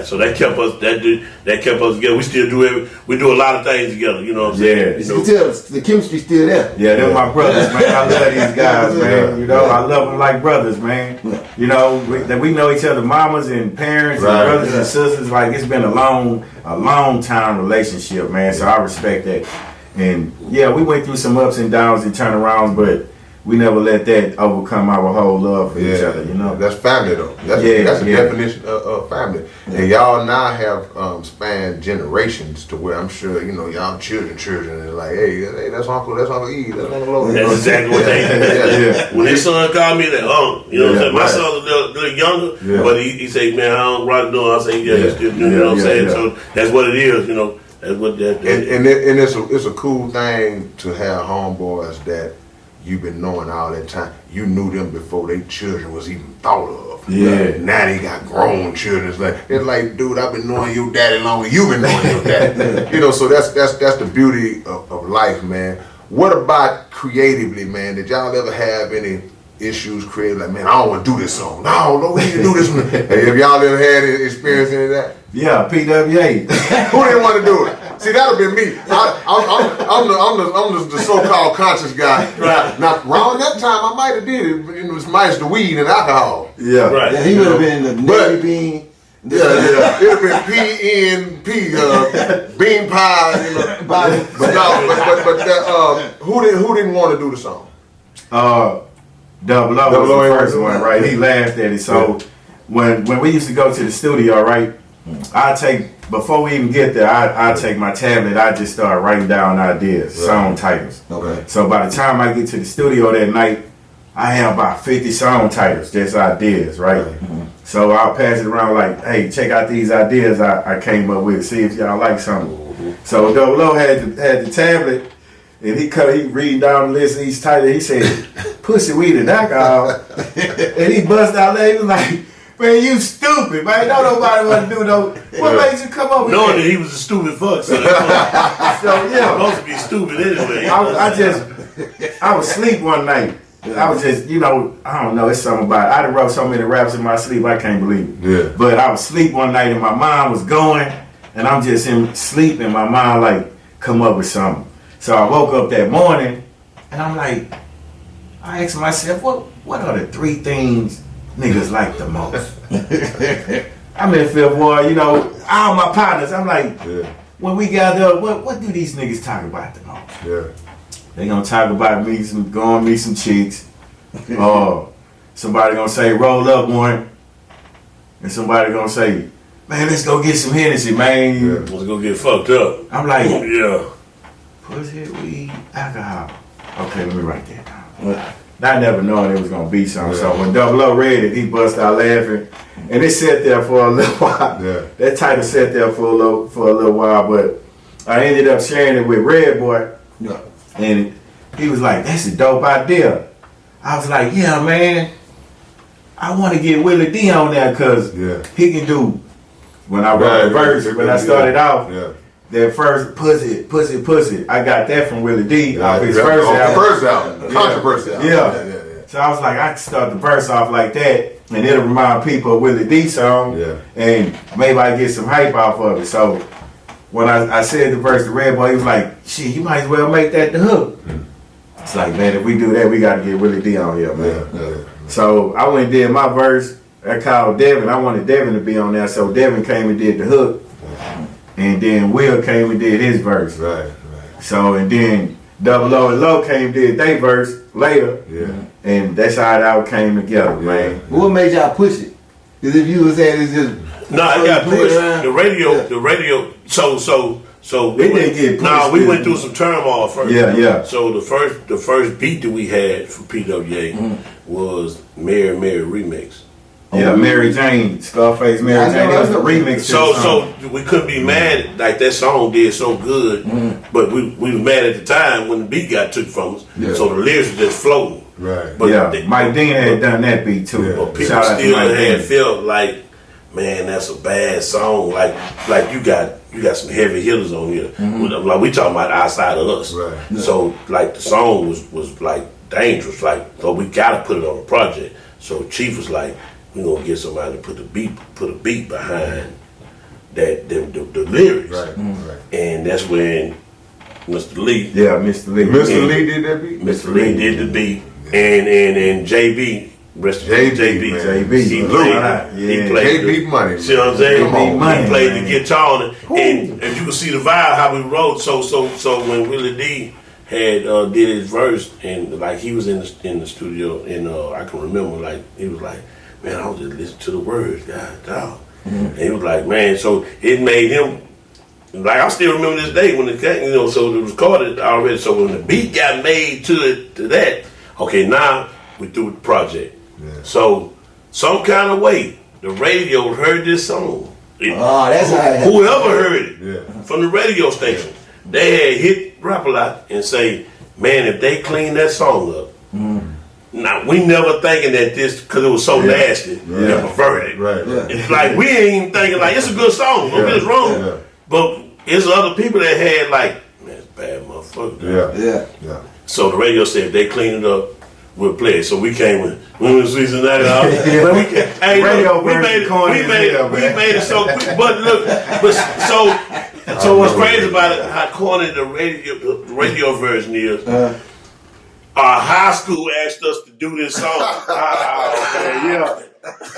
So that kept us. That kept us together. We still do it. We do a lot of things together. You know what I'm saying? You can tell the chemistry's still there. Yeah, they're my brothers, man. I love these guys, man. You know, I love them like brothers, man. You know, we know each other, mamas and parents and brothers and sisters. Like it's been a long time relationship, man. So I respect that. And yeah, we went through some ups and downs and turnarounds, but we never let that overcome our whole love for each other, you know. That's family though. That's the definition of family. And y'all now have spanned generations to where I'm sure, you know, y'all children are like, hey, that's Uncle E, that's Uncle Logan. That's exactly what they When his son called me, that you know what I'm saying? My son's a little younger, but he say, man, I don't rock the door. I say, you still do, you know what I'm saying? So that's what it is, you know. That's what that and it's a cool thing to have homeboys that you've been knowing all that time. You knew them before their children was even thought of. Now they got grown children. It's like, dude, I've been knowing your daddy longer than you've been knowing your daddy. You know, so that's the beauty of life, man. What about creatively, man? Did y'all ever have any issues creative? Like, man, I don't want to do this song. No, we need to do this one. Hey, have y'all ever had any experience any of that? Yeah, P.W.A. Who didn't want to do it? See, that'd have been me. I'm the so-called conscious guy. Right. Now, around that time, I might have did it, but it was minus the weed and alcohol. Right. Yeah, he would have been the Navy bean. Yeah. It'd have been PNP, bean pie, you know. But who didn't want to do the song? P.W.A. was the first one, right? He laughed at it. So when we used to go to the studio, right? Before we even get there, I take my tablet, I just start writing down ideas, song titles. Okay. So by the time I get to the studio that night, I have about 50 song titles, just ideas, right? So I'll pass it around like, hey, check out these ideas I came up with, see if y'all like something. So P.W.A. had the tablet, and he reading down the list of each title. He said, pussy, weed, and alcohol. And he bust out there, he was like, man, you stupid, man. Don't nobody want to do no. What made you come up with knowing that? that he was a stupid fuck. So So yeah, supposed to be stupid anyway. I was asleep one night, I was just, I don't know, it's something about it. I done wrote so many raps in my sleep, I can't believe it. Yeah. But I was asleep one night and my mind was going, and I'm just in sleep and my mind like come up with something. So I woke up that morning and I'm like, I asked myself, what are the 3 things niggas like the most? I'm in Fifth Ward, all my partners, I'm like, when we gather up, what do these niggas talk about the most? Yeah. They gonna talk about me going meet some chicks. Somebody gonna say roll up one, and somebody gonna say, man, let's go get some Hennessy, man. Yeah. Let's go get fucked up. I'm like, Yeah. pussy, weed, alcohol. Okay, let me write that down. Not never knowing it was gonna be something. So when P.W.A read it, he bust out laughing, and it sat there for a little while. Yeah. That title sat there for a little while, but I ended up sharing it with Red Boy. Yeah. And he was like, that's a dope idea. I was like, yeah, man. I want to get Willie D on there because he can do, when I wrote the verse, when I started off, that first pussy, I got that from Willie D off his first album. First album. Controversy album. Yeah. So I was like, I can start the verse off like that, and it'll remind people of Willie D song, and maybe I get some hype off of it. So when I said the verse to Red Boy, he was like, shit, you might as well make that the hook. It's like, man, if we do that, we got to get Willie D on here, man. So I went and did my verse. I called Devin. I wanted Devin to be on there, so Devin came and did the hook. And then Will came and did his verse. Right. So, and then P.W.A and Low came and did their verse later. Yeah. And that's how it all came together, man. What made y'all push it? Because if you were saying it's just No, I got pushed. The radio. So They didn't get pushed. No, we went through some turmoil first. Yeah. So the first beat that we had for P.W.A was Mary remix. Yeah, Mary Jane, Scarface, Mary Jane. That was the remix. So we couldn't be mad like that song did so good, but we was mad at the time when the beat got took from us. Yeah. So the lyrics were just floating. Right. But Mike Dean had done that beat too. Yeah. But people Shout out to still Mike had Dean. felt like, man, that's a bad song. Like you got some heavy hitters on here. Like we talking about outside of us. Right. So like the song was like dangerous. Like, so we gotta put it on a project. So Chief was like, we gonna get somebody to put a beat behind that the lyrics. Right. And that's when Mr. Lee. Yeah, Mr. Lee. Mr. Lee did that beat? Mr. Lee did the beat. And JB. Rest JB, man. JB. He Yeah. played JB money. See what I'm saying? Come on, money, He played man. the guitar on it, and you can see the vibe how we wrote. So when Willie D had did his verse, and like he was in the studio, and I can remember like he was like, man, I was just listening to the words, God, dog. And he was like, man, so it made him. Like I still remember this day when it came, so it was recorded already. So when the beat got made to that, okay, now we through with the project. Yeah. So some kind of way, the radio heard this song. that's how it happened. Whoever heard it from the radio station, they had hit Rap-A-Lot and say, man, if they clean that song up, now we never thinking that this, because it was so nasty, and perverted. Right. It's like we ain't even thinking like it's a good song, don't get us wrong. Yeah. But it's other people that had like, man, it's bad motherfucker. Yeah. So the radio said if they clean it up, we'll play it. So we came with Women's Season Night Out. Hey, look, we made it so quick. But look, so what's crazy about it, how corny the radio version is. Our high school asked us to do this song.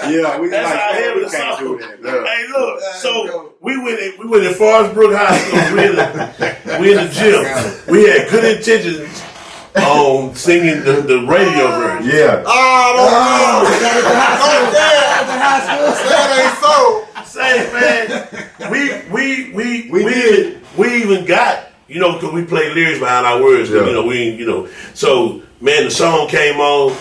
Yeah, we That's like, how heavy we the can't song. do that. Hey, look. So we went in Forest Brook High School. We in the gym. We had good intentions on singing the radio version. Yeah. That ain't so. Say, man, we even got, because we play lyrics behind our words. Yeah. So man, the song came on,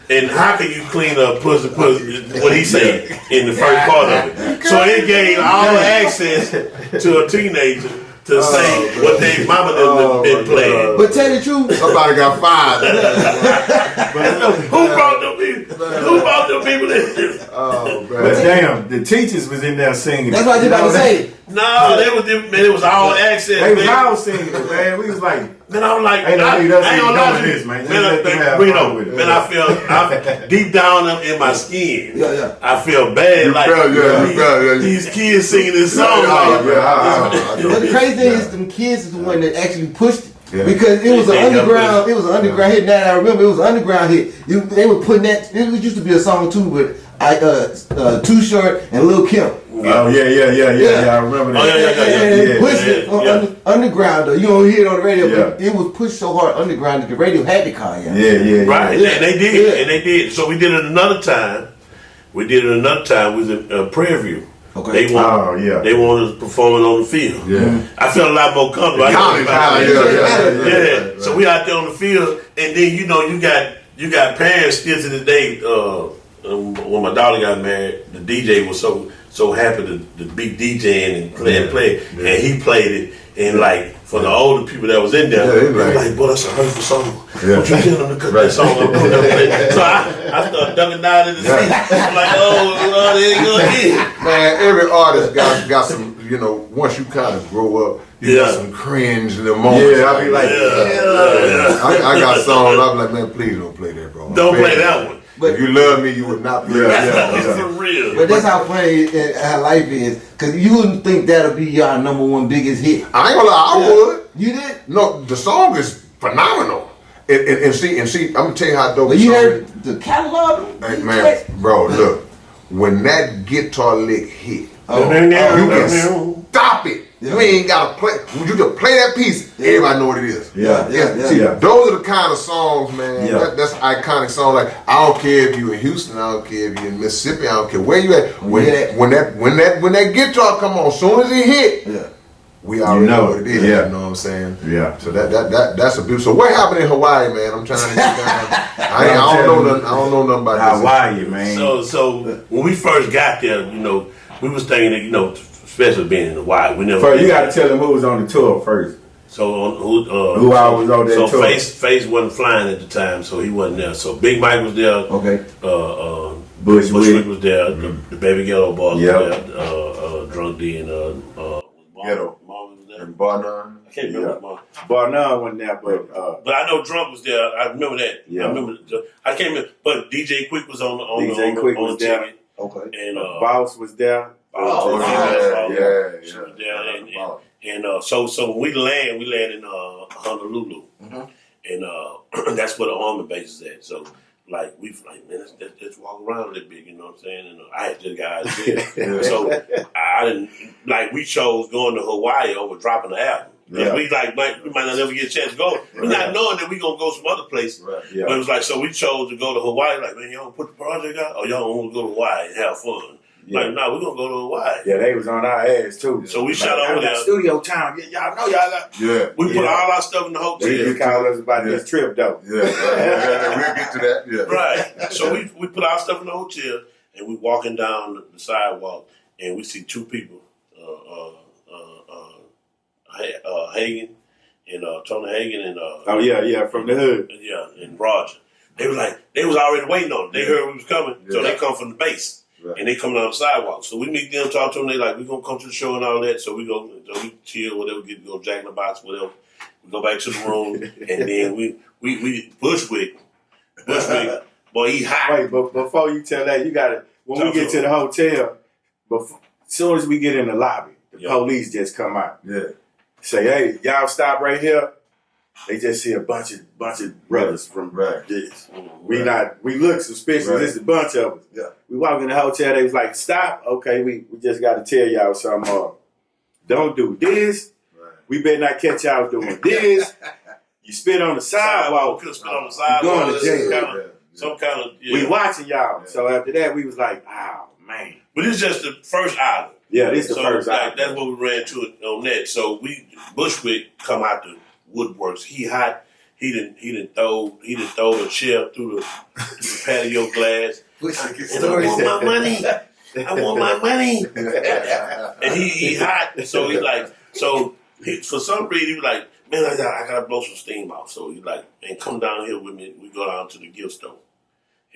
and how can you clean up pussy, what he said in the first part of it? So it gave all access to a teenager to say what their mama done been playing. But tell the truth, Somebody got fired. Who brought them people? Who brought them people in? Oh, man. But damn, the teachers was in there singing. that's what I was about to say. No, it was all access. They was man. all singing it, man. We was like, Man, I'm like, Ain't no need us I ain't even gonna lie doing to this, you, man. man. Just let them have fun with it. Man, I deep down in my skin. Yeah. I feel bad. These kids singing this song. But the crazy thing is, them kids is the one that actually pushed it. Yeah. Because it was an They underground, it was an underground hit. Now I remember it was an underground hit. They were putting that. It used to be a song too, but Too Short and Lil Kim. oh yeah. I remember that. Oh, yeah. They pushed it on underground though. You don't hear it on the radio, but Yeah. it was pushed so hard underground that the radio had to call you. Yeah. Right, Yeah. and they did. So we did it another time. We did it another time. We was in Prairie View. Okay. They wanted us performing on the field. Yeah. I felt a lot more comfortable. Yeah. So we out there on the field, and then you got parents still to this day. When my daughter got married, the DJ was so happy to be DJing and play, and he played it, and like for the older people that was in there, they were like, boy, that's a hurtful song. Don't you tell them to cut that song up. So I started ducking down in the seat. I'm like, oh, they ain't gonna get it. Man, every artist got some, once you kind of grow up, you got some cringe in the moments. Yeah, I be like, I got songs, I be like, man, please don't play that, bro. Don't play that one. If you love me, you would not play that. For real. But that's how funny how life is, because you wouldn't think that'll be your number one biggest hit. I ain't gonna lie, I would. You did? No, the song is phenomenal. And see, I'm gonna tell you how dope But the you song heard is. the catalog? Hey, man, bro, look, when that guitar lick hit, you Oh. can stop it. You ain't gotta play. When you just play that piece, everybody know what it is. Yeah. See, those are the kind of songs, man. Yeah. That's iconic song. Like, I don't care if you in Houston, I don't care if you in Mississippi, I don't care where you at. When that guitar come on, as soon as it hit, we already know what it is. Yeah. You know what I'm saying? Yeah. So that's a beautiful. So what happened in Hawaii, man? I'm trying to get down. I don't know nothing about this. Hawaii, man. So when we first got there, we was thinking that, especially being in Hawaii, we never. First, you got to tell them who was on the tour first. So Who I was on that so tour? Face wasn't flying at the time, so he wasn't there. So Big Mike was there. Okay. Bushwick was there. The Baby Ghetto Boss Yep. was there. Drunk D and Ghetto. Mom was there. And Barnum. I can't remember Mom. Barnum wasn't there, but But I know Drunk was there. I remember that. Yeah. I remember. I can't remember. But DJ Quick was on DJ Quick was the there. ticket. Okay. And Boss was there. She was there, Yeah. and so when we land in Honolulu, and that's where the army base is at. So like we like, man, let's walk around a little bit, you know what I'm saying? And I had just got out of there, so I didn't like. We chose going to Hawaii over dropping the album. Yeah. We might not ever get a chance to go. We're not knowing that we gonna go some other place. Right. Yeah. But it was like, so we chose to go to Hawaii. Like, man, y'all put the project out, or y'all want to go to Hawaii and have fun? Yeah. Like, no, we're gonna go to Hawaii. Yeah, they was on our ass too. So we shot over there. Studio time. Yeah, y'all know y'all got. Yeah. We put all our stuff in the hotel. They just called us about this trip though. Yeah. We'll get to that. Yeah. Right. So we put our stuff in the hotel, and we walking down the sidewalk, and we see two people, Hagen and Tony Hagen and Oh yeah, from the hood. and Roger. They was already waiting on it. They heard we was coming, so Yeah. they come from the base. Right. And they come down the sidewalk. So we meet them, talk to them. They like, we gonna come to the show and all that. So we go, we chill, whatever, go Jack in the Box, whatever. We go back to the room, and then we Bushwick, boy, he hot. Wait, but before you tell that, you gotta when we get to the hotel, as soon as we get in the lobby, the police just come out. Yeah. Say, hey, y'all stop right here. They just see a bunch of brothers from this. We look suspicious. Right. There's a bunch of us. Yeah. We walk in the hotel, they was like, stop. Okay, we just gotta tell y'all something. Don't do this. Right. We better not catch y'all doing this. You spit on the sidewalk. Could spit on the sidewalk. Going to jail. Some kind of We watching y'all. Yeah. So after that, we was like, oh man. But it's just the first island. Yeah, this is the So first like, island. that's what we ran to on that. So Bushwick come out the woodworks. He hot. He didn't throw a chair through the patio glass. And I want my money. I want my money. And he hot. So he's like, for some reason he was like, man, I gotta blow some steam off. So he's like, and come down here with me. We go down to the gift store.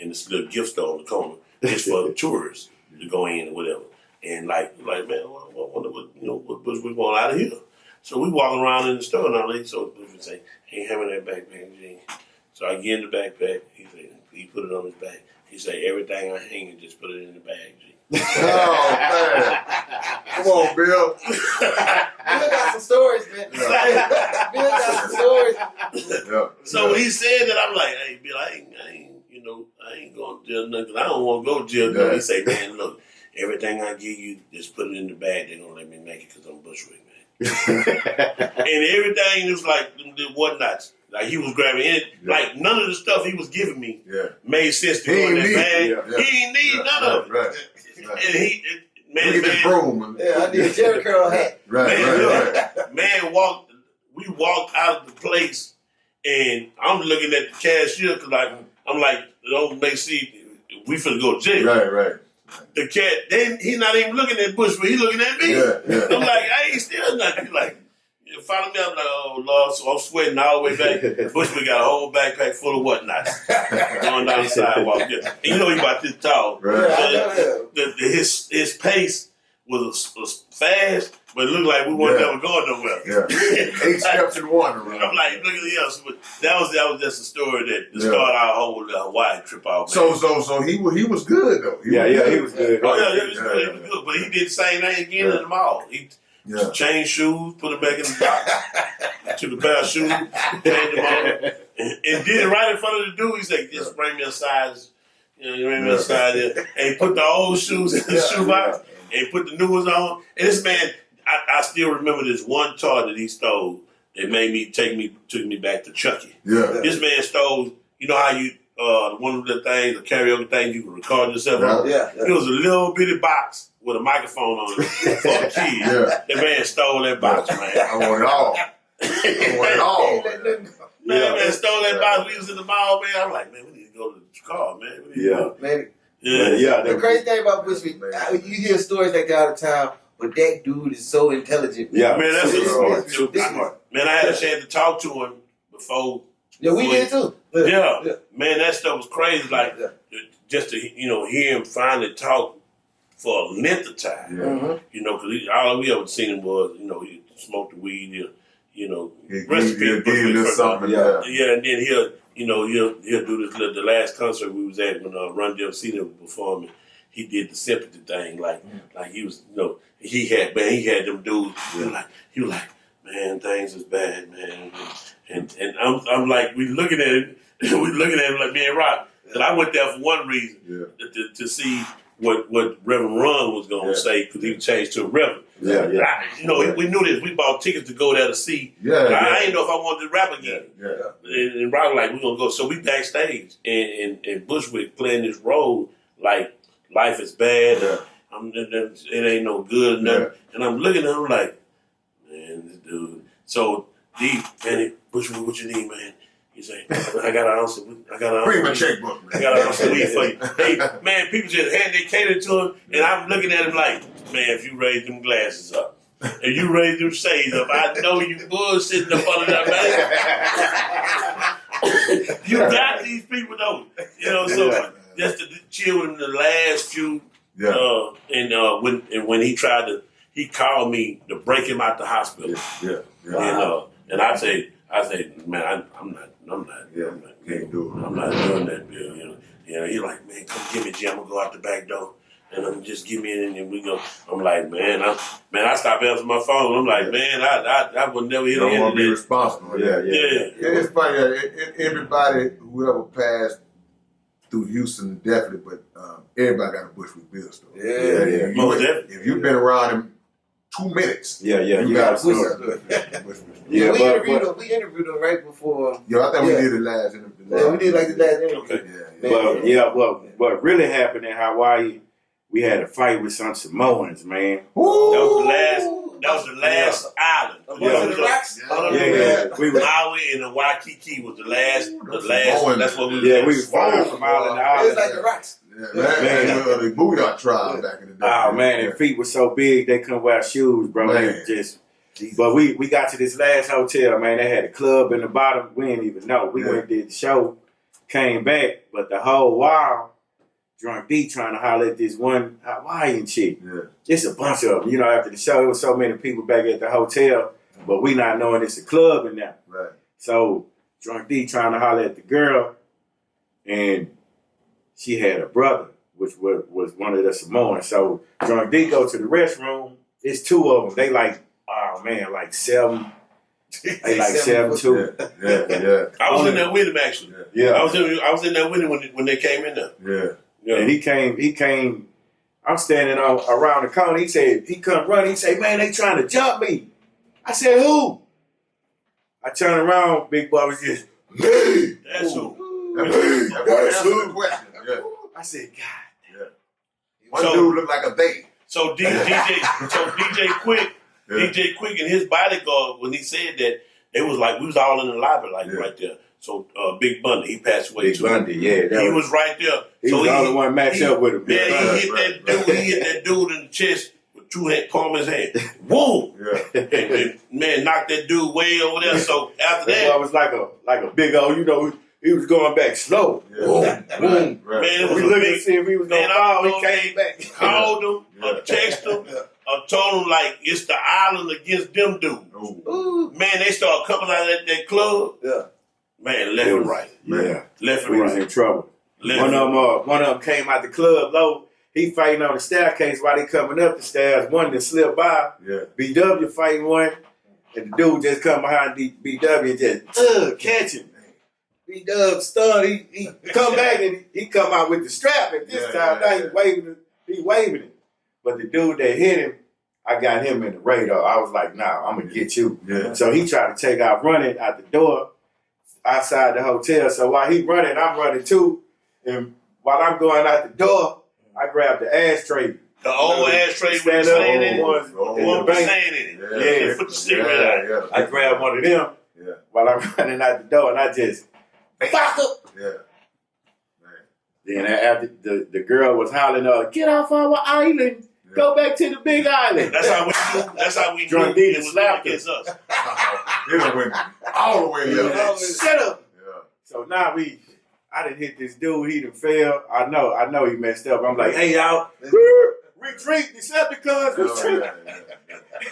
And this little gift store on the corner. It's for the tourists to go in and whatever. And like man, what Bushwick want out of here? So we walking around in the store and all that. So Bushwick say, ain't having that backpack, G. So I get in the backpack. He put it on his back. He say, everything I hang, just put it in the bag, G. Oh man, come on, Bill. Bill got some stories, man. Bill got some stories. Yeah. So when he said that, I'm like, hey, Bill, I ain't going to jail nothing. I don't want to go to jail. Yeah. He say, man, look, everything I give you, just put it in the bag. They're going to let me make it because I'm Bushwick, man. And everything was like the whatnots. Like he was grabbing it. Yeah. Like none of the stuff he was giving me made sense to go in that bag. Yeah. He didn't need none of it. Right. And he, man, broom. Yeah, I need a Jerry curl hat. Man we walked out of the place and I'm looking at the cashier because I'm like, don't make see, we finna go to jail. Right. The cat, he's not even looking at Bushwick, he looking at me. Yeah. I'm like, I ain't still nothing. He's like, you follow me, I'm like, oh Lord, so I'm sweating all the way back. Bushwick got a whole backpack full of whatnots. Going down the sidewalk. Yeah. And you know he about this tall. Right. His pace was fast, but it looked like we weren't never going nowhere. Yeah. 8 steps in one around. I'm like, look at this. But that was just a story that started our whole Hawaii trip out. So he was good though. He was good. Oh yeah, he was good. But he did the same thing again in the mall. He changed shoes, put them back in the box, took a pair of shoes, changed them on, and did it right in front of the dude. He said, just bring me a size. Bring me a size there. And he put the old shoes in the shoebox and put the new ones on. And this man, I still remember this one toy that he stole that made me took me back to Chucky. Yeah. This man stole, you know how you one of the things, the karaoke thing you can record yourself on? Yeah. It was a little bitty box with a microphone on it for a kid. Yeah. That man stole that box, man. I want it all. Man stole that box. We was in the mall, man. I'm like, man, we need to go to the car, man. The crazy thing about Bushwick, you hear stories that go out of town, but that dude is so intelligent. Yeah, man, that's man, I had a chance to talk to him before. Yeah, we did too. Yeah, man, that stuff was crazy. Like, just to hear him finally talk for a length of time. Yeah. Because all we ever seen him was, he smoked the weed. Recipe. And then he'll do this. The last concert we was at when Run DMC was performing, he did the sympathy thing. Like he was, he had them dudes. He was like, man, things is bad, man. And I'm like, we looking at him like me and Rock. And I went there for one reason, to see what Reverend Ron was going to say, because he changed to a Reverend. We knew this. We bought tickets to go there to see. I didn't know if I wanted to rap again. And Rock like, we're going to go. So we backstage, and Bushwick playing this role like life is bad. It ain't no good. And I'm looking at him like, man, this dude. So Bushwick, what you need, man? He say, I got an ounce. Bring my checkbook, man. I got an ounce of weed for you. Hey, man, people just hand their cater to him, and I'm looking at him like, man, if you raise them glasses up, if you raise them shades up, I know you bullshitting up under that man. You got these people though, So just to chill with him the last few, and when he tried to, he called me to break him out the hospital. And I say, man, I'm not doing that, Bill. He's like, man, come get me, G. I'm gonna go out the back door, and I'm just give me in, and we go. I'm like, man, I stopped answering my phone. I'm like, man, I would never hit the don't want to be internet. responsible. Yeah. It's funny that everybody whoever passed through Houston definitely, but everybody got a Bushwick Bill story. If you've been around him 2 minutes, you got a story. We interviewed him right before. I think we did the last interview. Yeah, we did like the last interview. Okay. What really happened in Hawaii, we had a fight with some Samoans, man. Ooh. That was the last island. We were Maui and the Waikiki was the last. That's what we. We was far from island to island. It was like the rocks. The Booyah tribe back in the day. Oh man, their feet were so big they couldn't wear shoes, bro. They just. But we got to this last hotel, man. They had a club in the bottom. We didn't even know. We went and did the show, came back, but the whole while Drunk D trying to holler at this one Hawaiian chick. Yeah. It's a bunch of them. You know, after the show, there was so many people back at the hotel, but we not knowing it's a club in there. Right. So Drunk D trying to holler at the girl, and she had a brother, which was one of the Samoans. So Drunk D go to the restroom. It's two of them. They like, oh man, like 7. They like 7'2". Yeah. I was in there with him actually. Yeah. I was in there with him when they came in there. Yeah. Yeah. And he came. I'm standing around the corner. He said, he come running. He said, man, they trying to jump me. I said, who? I turned around. Big boy was just, me. That's who. That's the question. Yeah. I said, God. Yeah. One So- dude looked like a they. So DJ Quick and his bodyguard, when he said that, it was like we was all in the lobby, like right there. So Big Bundy, he passed away Big too. Bundy, yeah. He was right there. He was the only one matched up with him. Yeah, Right, he hit right, that dude. He hit that dude in the chest with two hand, palm of his hand. Whoa! Yeah. And man, knocked that dude way over there. So after That boy that, was like a big old, you know, he was going back slow. Yeah. Boom, Right, boom. right. man, it We was a looking to big. see if he was going Man, to I fall. don't He know, came back. Called him, Yeah. texted him, told him like it's the island against them dudes. Ooh. Man, they started coming out at that club. Yeah. Man, left and right. Yeah. Left and We was right. in trouble. Left One and of them came out the club low. He fighting on the staircase while they coming up the stairs. One that slipped by. Yeah. BW fighting one. And the dude just come behind BW and just catch him. BW stunned. He come back and he come out with the strap at this Yeah, time. yeah, Now yeah. he waving it. But the dude that hit him, I got him in the radar. I was like, nah, I'm gonna get you. Yeah. So he tried to take off running out the door outside the hotel. So while he running, I'm running too. And while I'm going out the door, I grabbed the ashtray. The old ashtray with Stand the up sand in it. ones Oh, in One the with bank. sand in it. Yeah. Yeah. Put the cigarette out. Yeah. I grabbed one of them Yeah. while I'm running out the door, and I just fuck up. Yeah. Man. Then after the girl was hollering, "Get off our island! Yeah. Go back to the big island." That's how we do. That's how we Drunk do. D It was slapped against us. It done went all the way up. Shut up. Yeah. So now I done hit this dude. He done fell. I know he messed up. I'm like, hey y'all, retreat, Decepticons, retreat.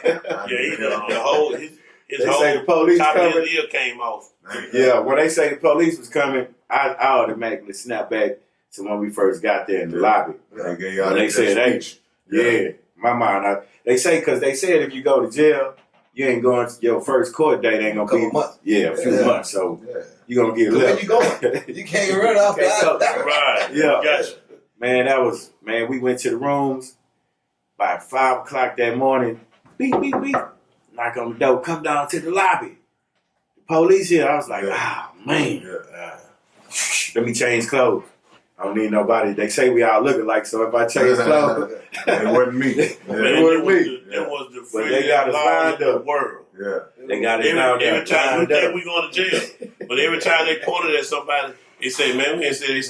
Yeah, he the whole his They say the whole police top of coming. his ear came off. Yeah, when they say the police was coming, I automatically snap back to when we first got there in the lobby. They gave y'all When they that said, hey, speech. yeah, my mind. They say, because they said if you go to jail, you ain't going to your first court date ain't going to be. Couple months. Yeah, a few Yeah. months. So Yeah. you're going to get Where left. you going? You can't run off Can't that. go. Right. Yeah. Gotcha. Man, we went to the rooms by 5 o'clock that morning. Beep, beep, beep. Knock on the door. Come down to the lobby. The police here. I was like, man. Yeah. Let me change clothes. I don't need nobody. They say we all look alike, so if I change clothes, It wasn't me. Man, Yeah. It wasn't me. that was the But they friendliest got us law lined in the up. world. Yeah. they got it down there. Every time we lined think up. we going to jail, but every time they pointed at somebody, they say, "Man, we ain't say." They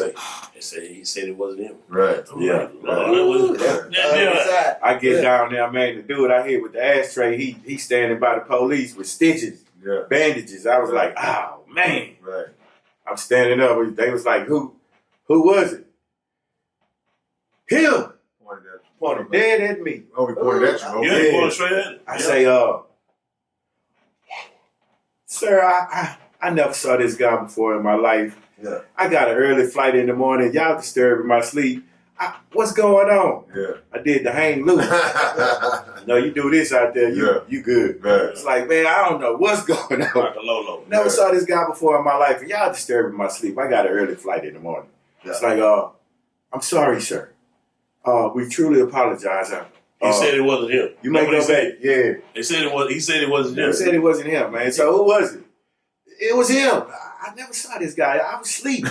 say, "He said it wasn't him." Right. Yeah. Ooh, that's the other side. I get down there, man. The dude I hit with the ashtray, he standing by the police with stitches, Yeah. bandages. I was like, oh man. Right. I'm standing up. They was like, who was it? Him. Pointed dead at me. Oh, we pointed at you. Yeah, Okay. he pointed straight at it. I Yeah. say, sir, I never saw this guy before in my life. Yeah. I got an early flight in the morning. Y'all disturbing my sleep. What's going on? Yeah. I did the hang loose. No, you do this out there, you good. Right. It's like, man, I don't know what's going on. Like a Lolo. Never saw this guy before in my life, and y'all disturbing my sleep. I got an early flight in the morning. It's like, I'm sorry, sir. We truly apologize. He said it wasn't him. You may go back. Yeah. They said it was. He said it wasn't him. They said it wasn't him, man. So who was it? It was him. I never saw this guy. I was asleep.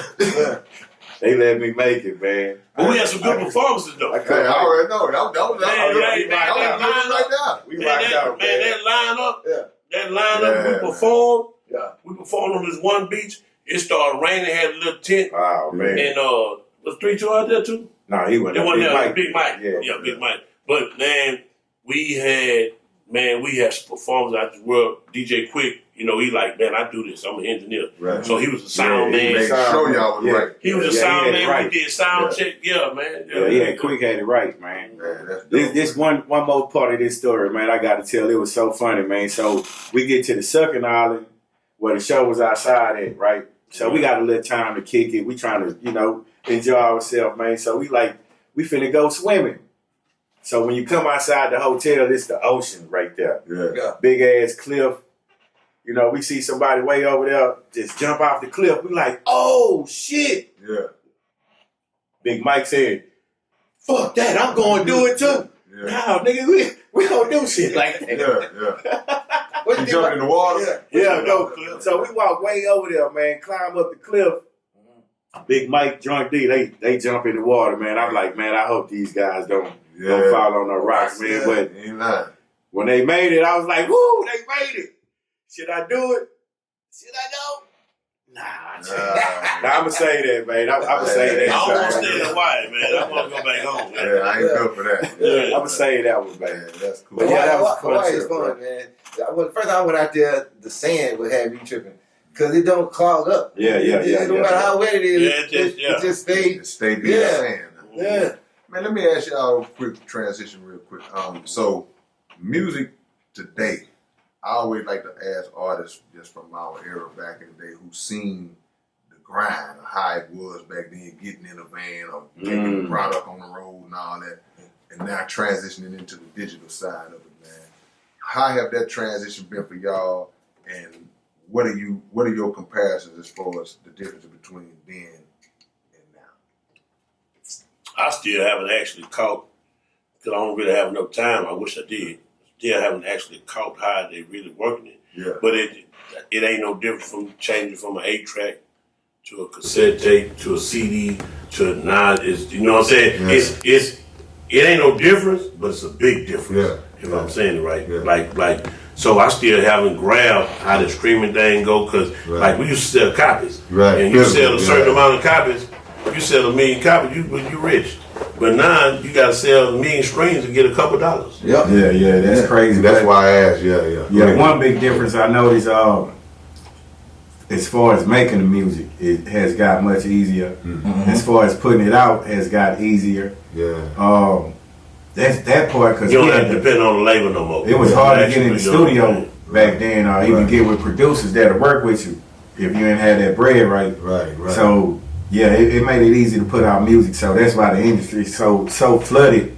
They let me make it, man. But we had some good performances though. I Hey, I already know. That was right there. We Man, rocked out, man. that lineup, we performed. Yeah. We performed on this one beach. It started raining, had a little tent, Oh, man. and was 3-2 out there too? No, he wasn't. There wasn't Big there. Mike. Big Mike. Yeah. Yeah, Big Mike. But man, we had man, we have some performers out the world. DJ Quick, you know, he like, man, I do this. I'm an engineer. Right. So he was a sound man. Make sure y'all was right. He was a sound man. Right. We did sound check. Yeah, man. Yeah, Quick had it right, man. This one more part of this story, man, I got to tell. It was so funny, man. So we get to the second island where the show was outside at, right? So we got a little time to kick it. We trying to, you know, enjoy ourselves, man. So we finna go swimming. So when you come outside the hotel, it's the ocean right there. Yeah. Big ass cliff. You know, we see somebody way over there just jump off the cliff. We like, oh shit. Yeah. Big Mike said, fuck that, I'm gonna do it too. Yeah. Nah, nigga, we don't do shit like that. Yeah. You jumped in the water? Yeah, no. So we walk way over there, man, climb up the cliff. Big Mike, Drunk D, they jump in the water, man. I'm like, man, I hope these guys don't fall on no rocks, man. But ain't lying. when they made it, I was like, woo, they made it. Should I do it? Should I go? Nah, I'm going to say that, man. I'm going to say that. I don't want to stay in Hawaii, man. I want to go back home. Man. Yeah, I ain't good for that. Yeah, I'm going to say that one, man. Yeah, that's cool. But Yeah, that was Hawaii fun is trip, fun, man. First time I went out there, the sand would have you tripping. Because it don't clog up. Yeah. No matter how wet it is, it just stays. Stay be the sand. Yeah. Man, let me ask y'all a quick transition real quick. So music today, I always like to ask artists just from our era back in the day who seen the grind, how it was back then, getting in a van or taking the product on the road and all that, and now transitioning into the digital side of it, man. How have that transition been for y'all, and what are your comparisons as far as the difference between then and now? I still haven't actually caught, because I don't really have enough time. I wish I did. Still haven't actually caught how they really working it. Yeah. But it ain't no different from changing from an 8-track to a cassette tape to a CD to now it's, you know what I'm saying? Yeah. It ain't no difference, but it's a big difference. Yeah. If I'm saying it right. Yeah. Like so I still haven't grabbed how the streaming thing go, because like we used to sell copies. Right. And you sell a certain amount of copies, you sell 1 million copies, you rich. But now you gotta sell 1 million streams to get a couple dollars. Yep. Yeah, that's crazy. That's why I asked. Yeah. One big difference I noticed, as far as making the music, it has got much easier. As far as putting it out, has got easier. Yeah. That's that part, because You don't have to depend on the label no more. it was hard to get in the studio Right. back then, or even get with producers that'll work with you if you ain't had that bread right. Right. So yeah, it made it easy to put out music. So that's why the industry is so flooded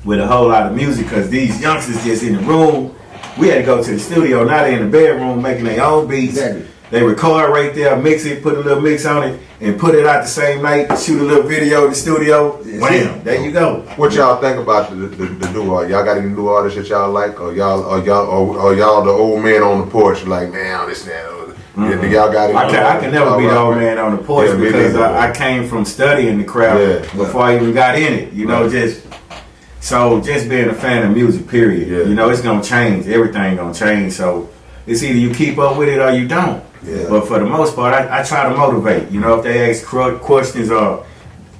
with a whole lot of music, because these youngsters just in the room. We had to go to the studio, now they're in the bedroom making their own beats. Exactly. They record right there, mix it, put a little mix on it, and put it out the same night, shoot a little video in the studio. Wham, there you go. What y'all think about the new art? Y'all got any new artists that y'all like, or y'all the old man on the porch like, man, this and that? Y'all got it? I can never be the old man on the porch, because I came from studying the craft before I even got in it. You know, just being a fan of music, period. You know, it's gonna change. Everything gonna change. So it's either you keep up with it or you don't. But for the most part, I try to motivate. You know, if they ask questions or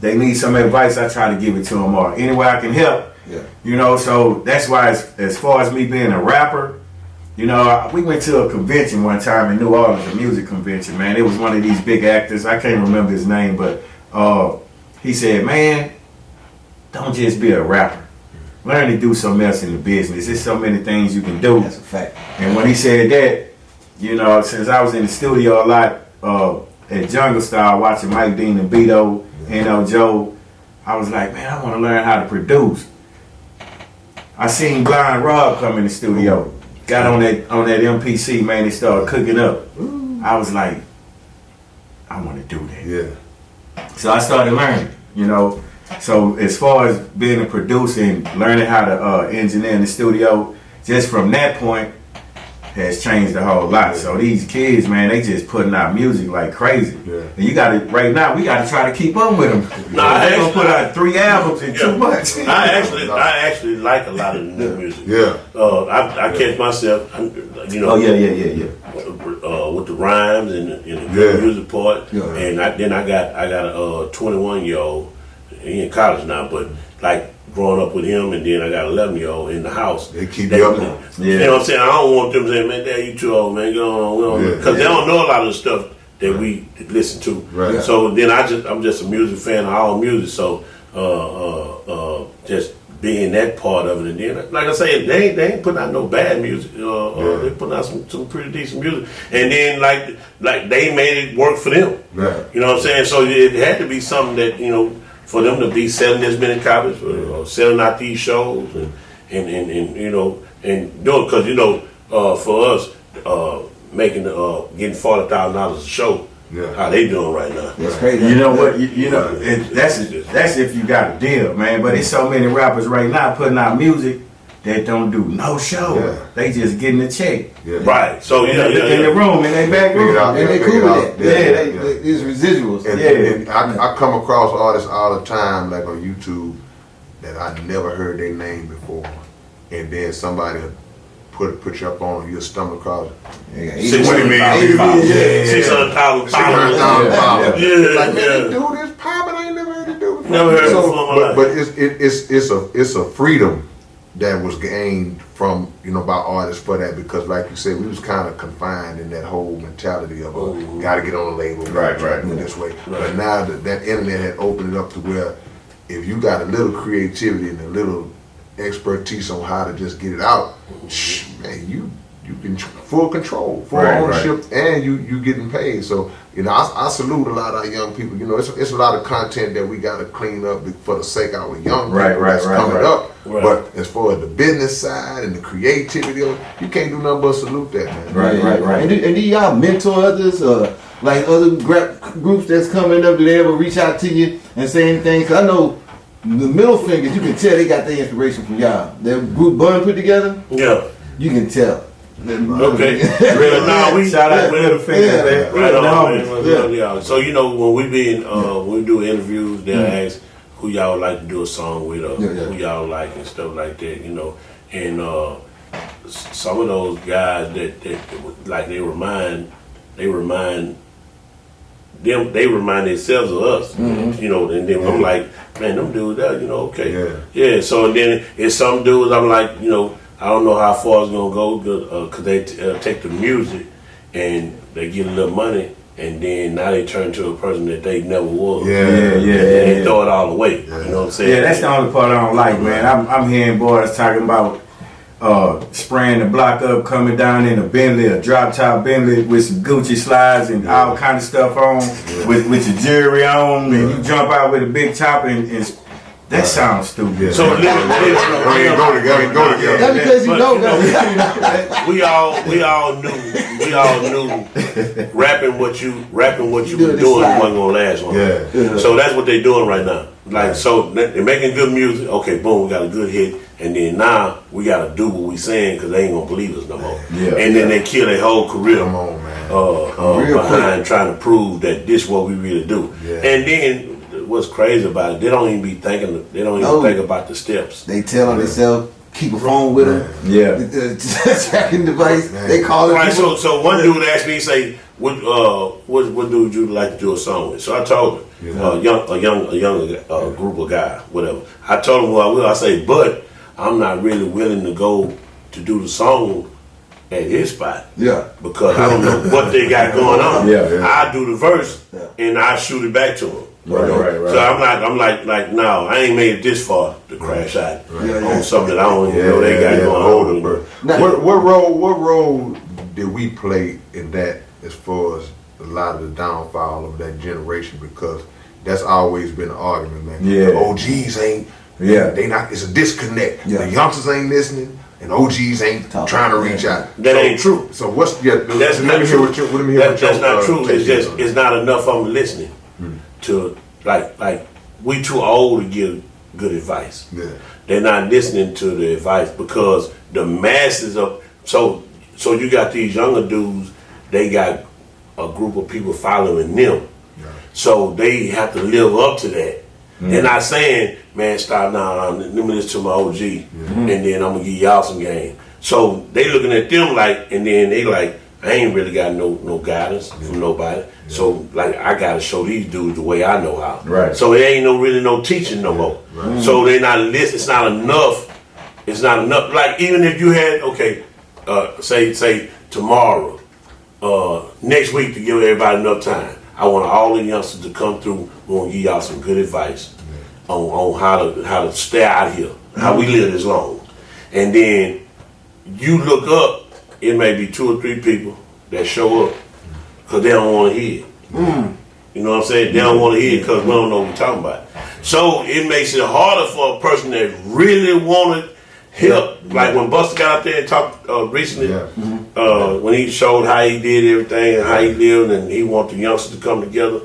they need some advice, I try to give it to them, or any way I can help. You know, so that's why as far as me being a rapper, you know, we went to a convention one time in New Orleans, a music convention, man. It was one of these big actors. I can't remember his name, but he said, man, don't just be a rapper. Learn to do something else in the business. There's so many things you can do. That's a fact. And when he said that, you know, since I was in the studio a lot at Jungle Style watching Mike Dean and Beto, N.O. Joe, I was like, man, I want to learn how to produce. I seen Blind Rob come in the studio, got on that MPC, man, they started cooking up. I was like, I want to do that. So I started learning, you know. So as far as being a producer and learning how to engineer in the studio, just from that point, has changed a whole lot. So these kids, man, they just putting out music like crazy. And you got to, right now, we got to try to keep up with them. They're going to put out 3 albums in 2 months. I actually like a lot of the new music. I catch myself, you know. With the rhymes and the good music part. And then I got a 21-year-old, he in college now, but like growing up with him, and then I got an 11-year-old in the house. They keep you up there. You know what I'm saying? I don't want them saying, man, Dad, you too old, man, go on. Because they don't know a lot of the stuff that we listen to. Right. So then I'm just a music fan of all music, so just being that part of it. And then, like I said, they ain't putting out no bad music. They putting out some pretty decent music. And then like they made it work for them. Right. You know what I'm saying? So it had to be something that, you know, for them to be selling this many copies, or selling out these shows, and you know, and doing, because you know, for us, making getting $40,000 a show, how they doing right now? That's crazy. You know what? You know that's if you got a deal, man. But there's so many rappers right now putting out music that don't do no show. Yeah. They just getting a check. Yeah. Right. So in the room, in their back room, out. And they Figure cool it with out. that. These residuals. And I come across artists all the time, like on YouTube, that I never heard their name before, and then somebody put you up on, you'll stumble across. $600,000 followers. Yeah. Like, man, this dude is popping. I ain't never heard it do. Never heard it before in my life. But it's a freedom that was gained from, you know, by artists for that, because like you said, we was kind of confined in that whole mentality of gotta get on a label, Right. do it this way. But now that internet had opened it up to where if you got a little creativity and a little expertise on how to just get it out, man, you can full control, full ownership, and you getting paid. So, you know, I salute a lot of our young people. You know, it's a lot of content that we got to clean up for the sake of our young people that's coming up. Right. But as far as the business side and the creativity, you can't do nothing but salute that, man. Right. And do y'all mentor others, like other groups that's coming up? Do they ever reach out to you and say anything? Because I know the middle fingers, you can tell they got their inspiration from y'all. That group Bun put together, Yeah. you can tell. Okay. Nah, we shout out with the fingers, man. Right on, man. Yeah. So you know, when we do interviews, they'll ask who y'all would like to do a song with, or who y'all like and stuff like that. You know, and some of those guys that like they remind themselves of us. You know, and then I'm like, man, them dudes that, you know, okay, yeah. So and then it's some dudes I'm like, you know, I don't know how far it's gonna go, because they take the music and they get a little money, and then now they turn to a person that they never was. And they throw it all away. You know what I'm saying? Yeah, that's the only part I don't like, man. I'm hearing boys talking about spraying the block up, coming down in a Bentley, a drop top Bentley with some Gucci slides and all kind of stuff on, with your jewelry on, and you jump out with a big top and that sounds stupid. So We ain't go together. That's because you know. we all knew rapping what you were doing wasn't gonna last long. So that's what they're doing right now. Like, so they're making good music. Okay, boom, we got a good hit, and then now we gotta do what we saying because they ain't gonna believe us no more. And then they kill their whole career. Come on, man. Behind trying to prove that this is what we really do. And then what's crazy about it, they don't even think about the steps. They tell themselves, keep a phone with them. The tracking device. They call it. Right. So one dude asked me, say, what dude would you like to do a song with? So I told him, a young group of guys, whatever. I told him who I will. I say, but I'm not really willing to go to do the song at his spot. Because I don't know what they got going on. I do the verse and I shoot it back to him. Right. So I'm like, no, I ain't made it this far to crash out on something that I don't even know they got going on. What role did we play in that, as far as a lot of the downfall of that generation? Because that's always been an argument, man. The OGs ain't. They not. It's a disconnect. The youngsters ain't listening, and OGs ain't trying to reach out. That ain't true. So what's that's not true. That's not true. It's just it's not enough of them listening to like we too old to give good advice. They're not listening to the advice because the masses of so you got these younger dudes. They got a group of people following them, so they have to live up to that. They're not saying, man, stop now, let me listen to my OG, and then I'm gonna give y'all some game. So they looking at them like, and then they like, I ain't really got no guidance from nobody. So like I gotta show these dudes the way I know how. Right. So it ain't really no teaching no more. Right. So they not listen. It's not enough. It's not enough. Like even if you had say tomorrow, next week to give everybody enough time. I want all the youngsters to come through. We want to give y'all some good advice on how to stay out here, how we live this long, and then you look up. It may be 2 or 3 people that show up because they don't want to hear it. You know what I'm saying? They don't want to hear it because we don't know what we're talking about. So it makes it harder for a person that really wanted help. Like when Buster got out there and talked recently, when he showed how he did everything and how he lived, and he wanted the youngsters to come together,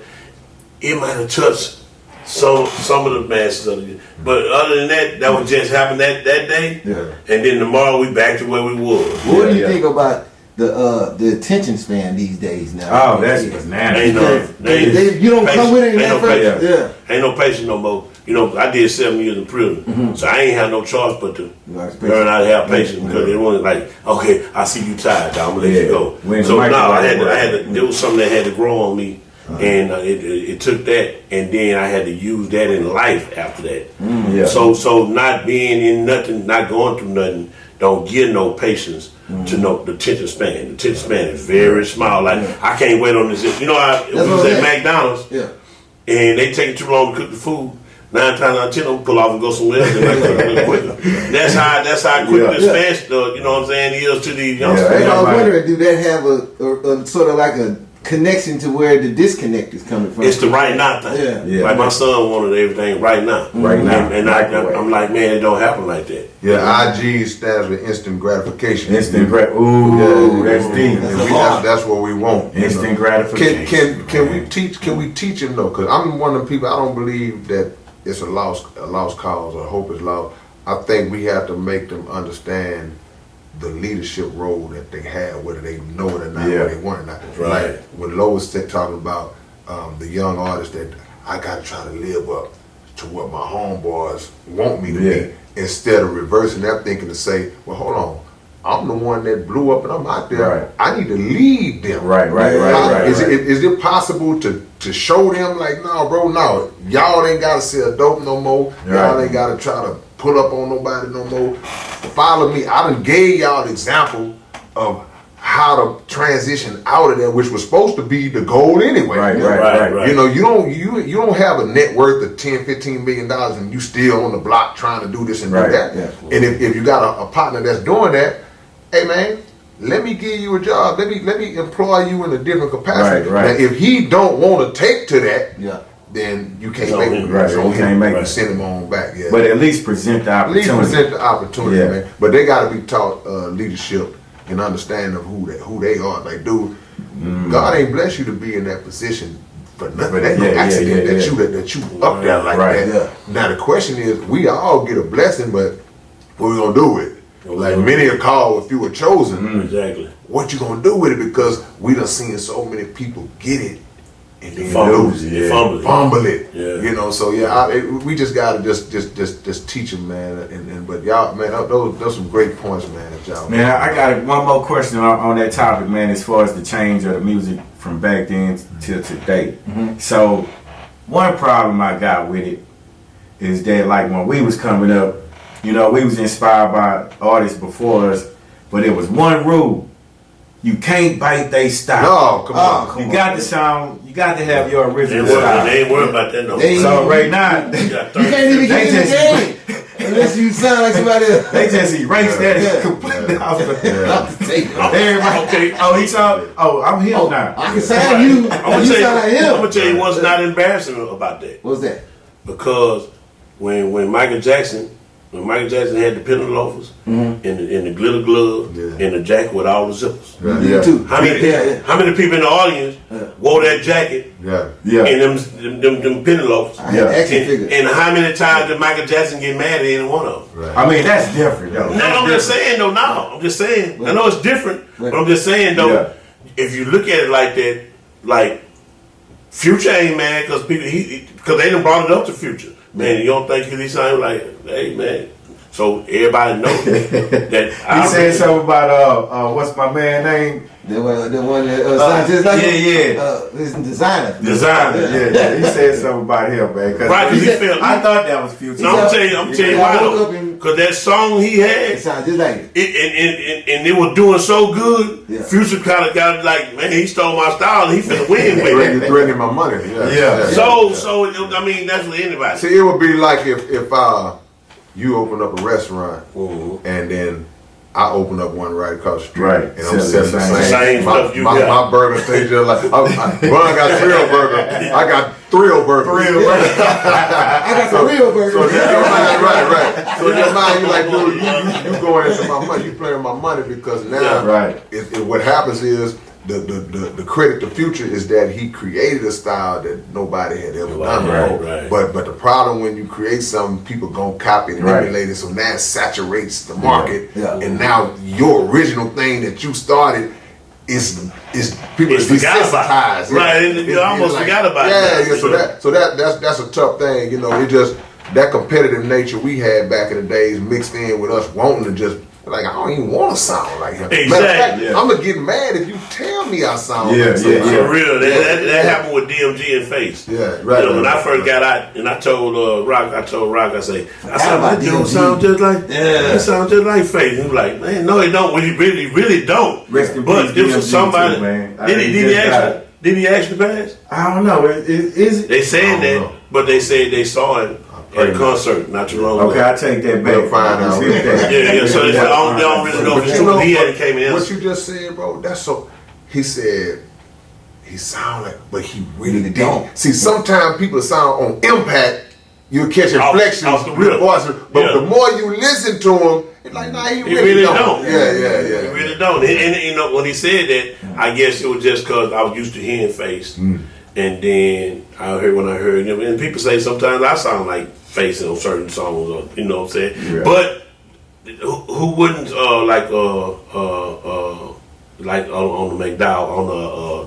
it might have touched some of the masses of it. But other than that was just happened that day. Yeah. And then tomorrow we back to where we was. What do you think about the attention span these days now? Oh, that's bananas. Ain't no, You don't come with it in that first. patience. Ain't no patience no more. You know, I did 7 years in prison, so I ain't have no choice but to learn how to have patience because they wanted like, okay, I see you tired, I'm gonna let you go. So no, I had to. There was something that had to grow on me, and it took that, and then I had to use that in life after that. So not being in nothing, not going through nothing, don't give no patience to know the attention span. The attention span is very small. Like I can't wait on this. You know, we was at McDonald's, and they take too long to cook the food. 9 times out of 10, I'm pull off and go somewhere else and cook a little quicker. That's how quick the span, you know what I'm saying, is to these youngsters. I was wondering, do that have a sort of like a connection to where the disconnect is coming from? It's the right now thing. Like my son wanted everything right now. Right now. And I'm like, man, it don't happen like that. IG stands for instant gratification. Ooh, that's deep. That's what we want. Instant gratification. Can we teach him though? Because I'm one of the people, I don't believe that it's a lost cause or hope is lost. I think we have to make them understand the leadership role that they have, whether they know it or not, whether they want it or not. Right. Like when Lois said talking about the young artists that I got to try to live up to what my homeboys want me to be, instead of reversing that thinking to say, well, hold on, I'm the one that blew up and I'm out there. Right. I need to lead them. Right. Is it possible to show them like, no, bro, no, y'all ain't got to sell dope no more. Y'all ain't got to try to pull up on nobody no more. Follow me. I done gave y'all an example of how to transition out of there, which was supposed to be the goal anyway. Right. You know, you don't have a net worth of $10-15 million and you still on the block trying to do this and do that. Yeah. And if you got a partner that's doing that, hey man, let me give you a job. Let me employ you in a different capacity. Right. Now, if he don't want to take to that, then you can't make him. You can't make him. Send him on back. Yeah. But at least present the opportunity. Man. But they got to be taught leadership and understanding of who they are. Like, dude, God ain't blessed you to be in that position for nothing. Ain't no accident that you up there like that. Yeah. Now the question is, we all get a blessing, but what we gonna do with it? Like many are called, if you were chosen. Exactly. What you gonna do with it? Because we done seen so many people get it and then lose it, fumble it. Yeah. You know, so we just gotta just teach them, man. But y'all, man, those some great points, man. That y'all. Man, I got one more question on that topic, man. As far as the change of the music from back then till today. So one problem I got with it is that, like, when we was coming up, you know, we was inspired by artists before us, but it was one rule: you can't bite they style. No, come on. You got to sound. You got to have your original style. They ain't worried about that no more. So right now, you can't even get in the game unless you sound like somebody else. They just erase that completely off the tape. Everybody, okay. Oh, he saw. Oh, I'm him now. I can sound you. You sound like him. I'm gonna tell you what's not embarrassing about that. What's that? Because when Michael Jackson had the penny loafers and the glitter glove and the jacket with all the zippers. How many people in the audience wore that jacket and them penny loafers? And how many times did Michael Jackson get mad at any one of them? I mean, that's different, though. No, I'm just saying though. I'm just saying. I know it's different, but I'm just saying though. If you look at it like that, like Future ain't mad because they done brought it up to Future. Man, you don't think he sounded like, hey man. So everybody knows that. He said something about what's my man name? The one that sounds just like his designer. Yeah. He said something about him, man. Right, because he felt. I thought that was Future. No, I'm telling you why though. Because that song he had, It sounds just like it. And it was doing so good. Yeah. Future kind of got like, man, he stole my style. And he finna win with it. You're threatening my money. Yeah. So I mean, that's with anybody. See, it would be like if you open up a restaurant and then I open up one right across the street, Right. and I'm selling the Same stuff you got. my burger tastes just like Ron got thrill burger. I got thrill burger. I got the real burger. So in your mind, right. So in your mind, you like, dude, you going into my money. You playing my money because now, what happens is the credit to Future is that he created a style that nobody had ever done before. Right. But the problem when you create something, people gonna copy it and emulate it. So now it saturates the market, and now your original thing that you started is people It's desensitized. Right, and you almost forgot about it. Yeah. So that's a tough thing. You know, it just that competitive nature we had back in the days mixed in with us wanting to just. Like, I don't even want to sound like him. Exactly. Matter of fact, I'm gonna get mad if you tell me I sound like For somebody. real, that happened with DMG and Face. Yeah, right. You know, when I first got out, and I told Rock, I said, that dude sound just like, he sound just like Face. He was like, man, no, he don't. Well, he really don't. Rest in but peace, this was DMG somebody. too, man. Did he actually pass? I don't know. Is it? They said that, but they said they saw it at a concert not too long ago. Okay, I take that back. We'll find out. Yeah. So they don't really know if it's true. He hadn't came in. What you just said, bro? That's so. He said he sound like, but he really don't. See, sometimes people sound on impact. You catch inflections off the with rip. voices, but the more you listen to him, it's like, nah, he really don't. Yeah. He really don't. And you know, when he said that, I guess it was just because I was used to hearing Face. And then when I heard him, and people say sometimes I sound like Face on certain songs, or, you know what I'm saying? Yeah. But who wouldn't like on the McDowell, on the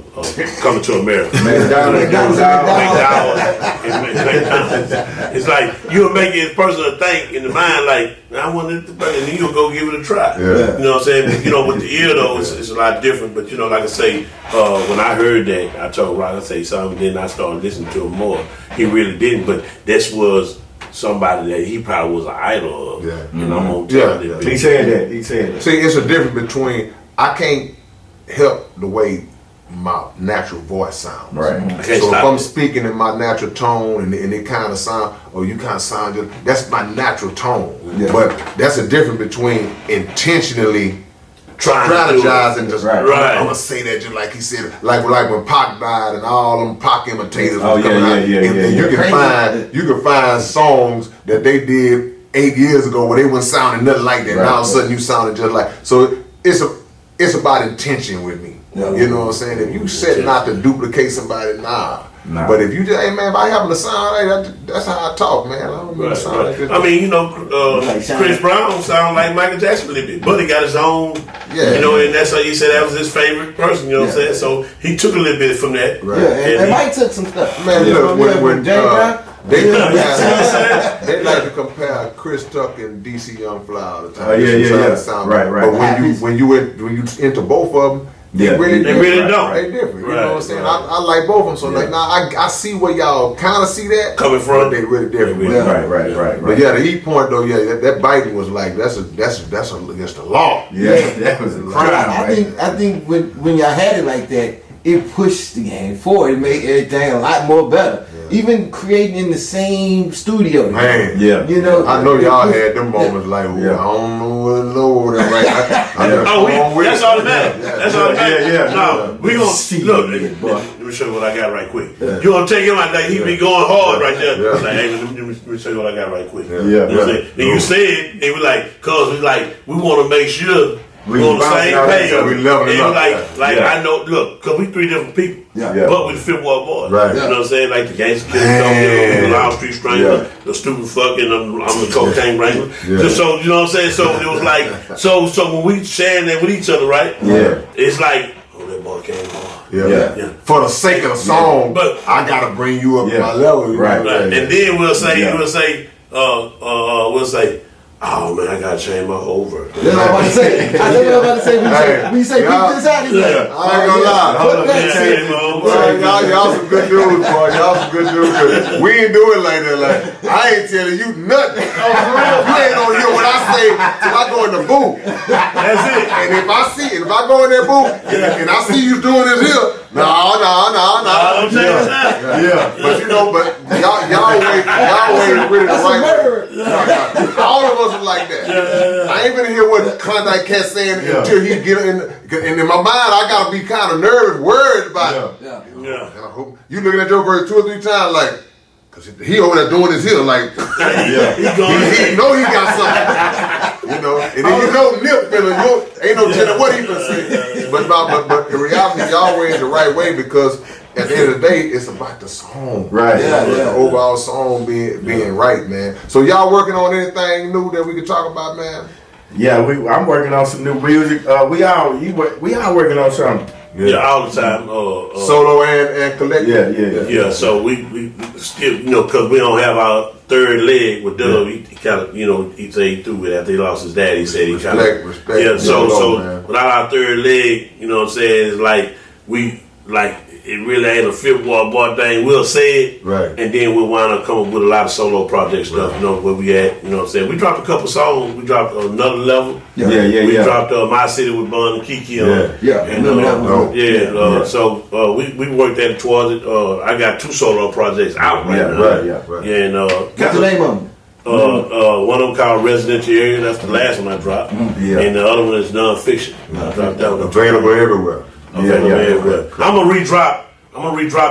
Coming to America. McDowell. It's like you'll make it personal think in the mind like I want it, and then you'll go give it a try. Yeah. You know what I'm saying? You know, with the ear though, it's a lot different. But you know, like I say, when I heard that, I told Rock, I say something. Then I started listening to him more. He really didn't, but this was somebody that he probably was an idol of. Yeah. And I'm gonna tell you. He said that. See, it's a difference between I can't help the way my natural voice sounds. Right. So if I'm speaking in my natural tone and it kind of sound, you kind of sound just, that's my natural tone. Yeah. But that's a difference between intentionally strategizing. Just right. I'm gonna say that just like he said, like when Pac died and all them Pac imitators was Yeah, coming out, and you can find songs that they did 8 years ago where they weren't sounding nothing like that. Now all of a sudden you sounded just like. So it's about intention with me. Yeah. You know what I'm saying? If you set not to duplicate somebody, nah. But if you just, hey man, if I happen to sound like that's how I talk, man. I don't mean to sound like this. I mean, you know, Chris Brown sound like Michael Jackson a little bit, but he got his own. Yeah. You know, and that's how he said that was his favorite person. You know what I'm saying? So he took a little bit from that. Right. Yeah, and Mike took some stuff. Man, look, when James Brown. they like to compare Chris Tucker and DC Young Fly all the time. Right. But when you into both of them, they really don't. They different. You know what I'm saying? I like both of them. So like now I see where y'all kind of see that coming from. But they really different. Right. But yeah, the E point though, that biting was like that's against the law. Yeah, that was a crime. I think when y'all had it like that, it pushed the game forward. It made everything a lot more better. Even creating in the same studio. Man, you know. I know y'all had them moments like, I don't know what to know that right. That's all that matters. That's all that matters. No, we gonna see. Look, let me show you what I got right quick. You gonna take him out there? He be going hard right there. Like, hey, let me show you what I got right quick. You know what I'm saying? Then you said they were like, cause we want to make sure. We on the same page. We leveling up. I know. Look, cause we three different people. But we the Fifth Ward Boyz. Right. You know what I'm saying? Like the Gangsta Kid, the Loud Street Strangler, the Stupid Fucking, I'm the Cocaine Wrangler. So you know what I'm saying? So it was like, so when we sharing that with each other, right? Yeah. It's like, that boy came hard. Yeah. For the sake of the song, but I gotta bring you up to my level. Right. And then we'll say, Oh man, I gotta change my whole verse. That's what I'm about to say. That's what I'm about to say. When you say beat this out, he's like, I ain't gonna lie. fuck that Yeah, shit. change my whole verse. Y'all some good dudes, boy. Y'all some good dudes. We ain't doing like that. Like I ain't telling you nothing. You ain't gonna hear what I say till I go in the booth. That's it. And if I go in that booth and I see you doing this here, no. I'm saying that. Yeah, but you know, y'all ain't really the That's a right way. murderer. All of us are like that. I ain't gonna hear what Klondike Cat saying until he get in. And in my mind, I gotta be kind of nervous, worried about it. Yeah. Yeah. And I hope you looking at your verse 2 or 3 times, like, cause he over there doing this here, like, he know he got something, you know. And then you know Nip feeling, ain't no telling what he finna say. But the reality, y'all way in the right way because at the end of the day, it's about the song, Right. Yeah. The overall song being right, man. So y'all working on anything new that we can talk about, man? Yeah, I'm working on some new music. We all working on something. Yeah, all the time. Solo and collective. Yeah. So we still, you know, because we don't have our third leg with Dub. He kind of, you know, he said he threw it after he lost his dad. He said he kind of Respect. Yeah. So man. without our third leg, you know what I'm saying? It's like it really ain't a Fifth Ward Boy thing. We'll say it, Right. and then we'll wind up coming with a lot of solo project stuff. You know where we at? You know what I'm saying? We dropped a couple songs. We dropped Another Level. We dropped My City with Bun and Kiki on. Yeah. And, Remember that one. so we worked at it towards it. I got 2 solo projects out right now. Right. Yeah, and What's the name of them? one of them called Residential Area. That's the last one I dropped. Yeah. And the other one is Nonfiction. I dropped that one. Available everywhere. Everywhere. I'm gonna redrop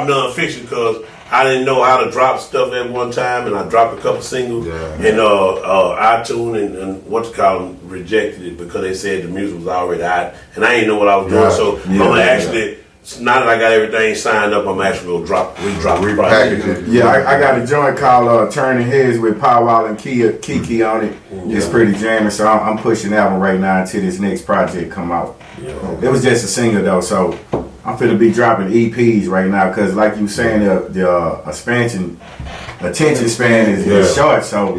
Nonfiction because I didn't know how to drop stuff at one time, and I dropped a couple singles. And iTunes and what's called rejected it because they said the music was already out, and I didn't know what I was doing. So I'm gonna actually. Now that I got everything signed up, I'm actually gonna Repackage it. Yeah, I got a joint called Turning Heads with P.W.A and Kiki on it. It's pretty jamming, so I'm pushing that one right now until this next project come out. It was just a single though, so I'm finna be dropping EPs right now because like you saying, the attention span is short, so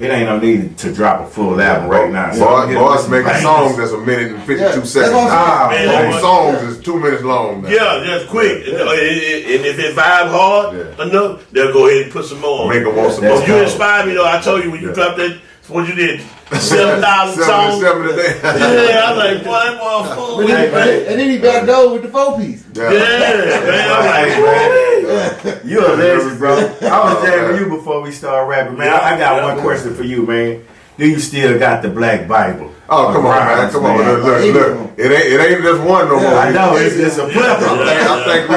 it ain't no need to drop a full album right now. So Boss making songs that's 1 minute and 52 seconds. Songs is 2 minutes long now. Yeah, just quick. And if it vibe hard enough, they'll go ahead and put some more. Make them want some more. You inspired me though. I told you when you dropped that, what you did, 7,000 songs. 7 a day. Yeah, I was like, boy, that boy fool. And then he backed over with the 4-piece. Yeah, man. I'm like, You a legend, bro. I was jamming you before we started rapping, man. I got one question for you, man. Do you still got the Black Bible? Oh, come on, man. Come on. Look. It ain't just one no more. I know, it's a plethora. I think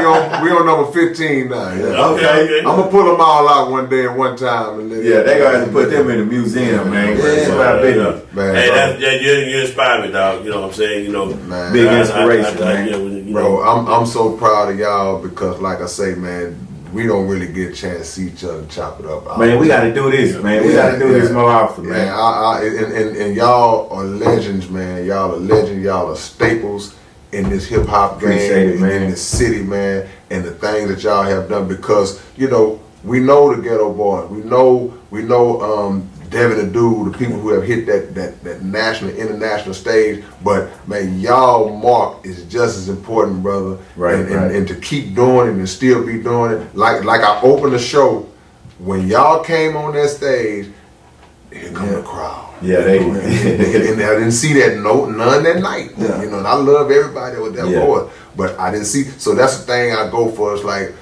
we on number 15 now. Yeah. Okay. I'm gonna pull them all out one day and one time. And then, Yeah, they gonna have to put them in the museum, man. That's what I bet. Man, Hey, you inspired me, dog. You know what I'm saying? You know, man, Big inspiration, man. bro, I'm so proud of y'all because, like I say, man, we don't really get a chance to see each other chop it up. Man, we gotta do this, man. We gotta do this more often, man. And y'all are legends, man. Y'all are legends. Y'all are staples in this hip hop Appreciate game, it, man. in this city, man. And the things that y'all have done because we know the Ghetto Boys. We know Devin and Dude, the people who have hit that national, international stage. But man, y'all mark is just as important, brother. Right, and to keep doing it and still be doing it. Like I opened the show, when y'all came on that stage, here come the crowd. Yeah, and I didn't see none that night. Yeah. And I love everybody with that Yeah. voice, but I didn't see. So that's the thing I go for. It's like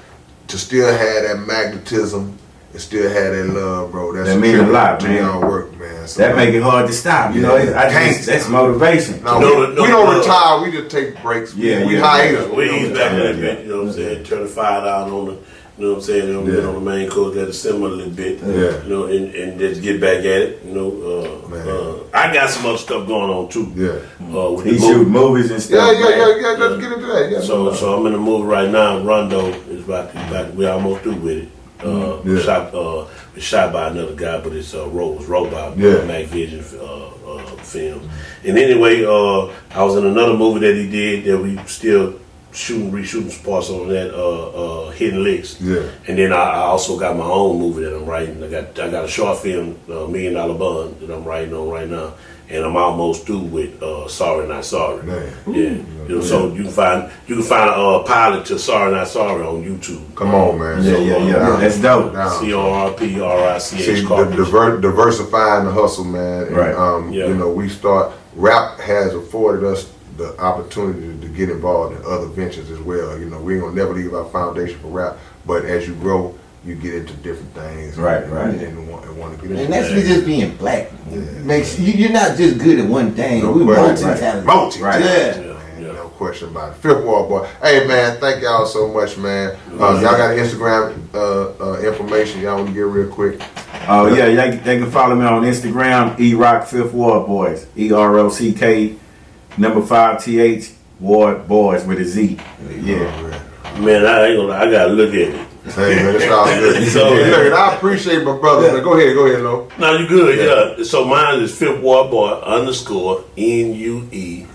to still have that magnetism and still have that love, bro. That means a lot, to man. y'all work, man. So, That make it hard to stop. You know, that's motivation. No, No, we don't retire. We just take breaks. Yeah, we yeah. hiatus. We ease back a little Yeah. bit, you know what I'm saying? Turn the fire down on the, you know what I'm saying? You know, Yeah. get on the main course, let it simmer a little bit. Yeah. You know, and just get back at it. You know, I got some other stuff going on too. Yeah. With He the shoot movie. movies and stuff. Yeah. Let's get into that. Yeah. So I'm in the movie right now. Rondo is about to we almost through with it. Shot by another guy, but it's was wrote by Mac Vision film. And anyway, I was in another movie that he did that we still reshooting parts on that Hidden Licks. Yeah. And then I also got my own movie that I'm writing. I got a short film, $1 Million Bond, that I'm writing on right now. And I'm almost through with Sorry Not Sorry. Man. Yeah. So you can find a pilot to Sorry Not Sorry on YouTube. Come on, man. Yeah. That's dope. CRPRICH. Diversifying the hustle, man. And, Right. You know, rap has afforded us the opportunity to get involved in other ventures as well. You know, we ain't gonna never leave our foundation for rap, but as you grow, you get into different things. Right. And want to get into And that's just being black. Makes you're not just good at one thing. No We question. multi-talented. Right. Yeah. No question about it. Fifth Ward Boy. Hey man, thank y'all so much, man. Y'all got Instagram information y'all want to get real quick? Oh yeah, they can follow me on Instagram, eRock Fifth Ward Boys, EROCK 5TH Ward Boys with a Z. Yeah. Man, I ain't gonna lie, I gotta look at it. Hey man, it's all good. So, Look, I appreciate my brother. Man. Go ahead, Lo. No, you good, yeah. So mine is Fifth Ward Boy _ NUE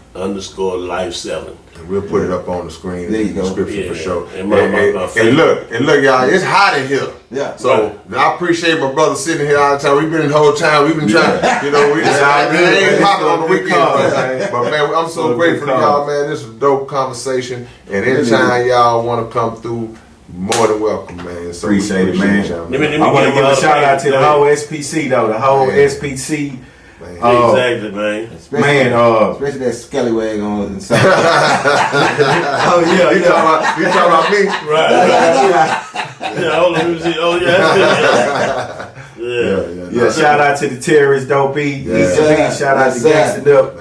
Life 7. And we'll put it up on the screen There you in the go. description for sure. And look, y'all, it's hot in here. Yeah. So I appreciate my brother sitting here all the time. We've been in the whole time. We've been trying, you know, we just ain't popping on the weekend. But man, I'm so grateful to y'all, man. This was a dope conversation. And anytime y'all want to come through, more than welcome, man. So Appreciate it, man. y'all, I want to give a shout out to the whole SPC though, the whole SPC. Exactly, man. Especially that scallywag on the side. Oh yeah, you talking about me? Right. Yeah, hold on, let me see. Oh yeah, that's good. Yeah, shout out to the terrorists, Dope E. Shout out to Gangsta Up.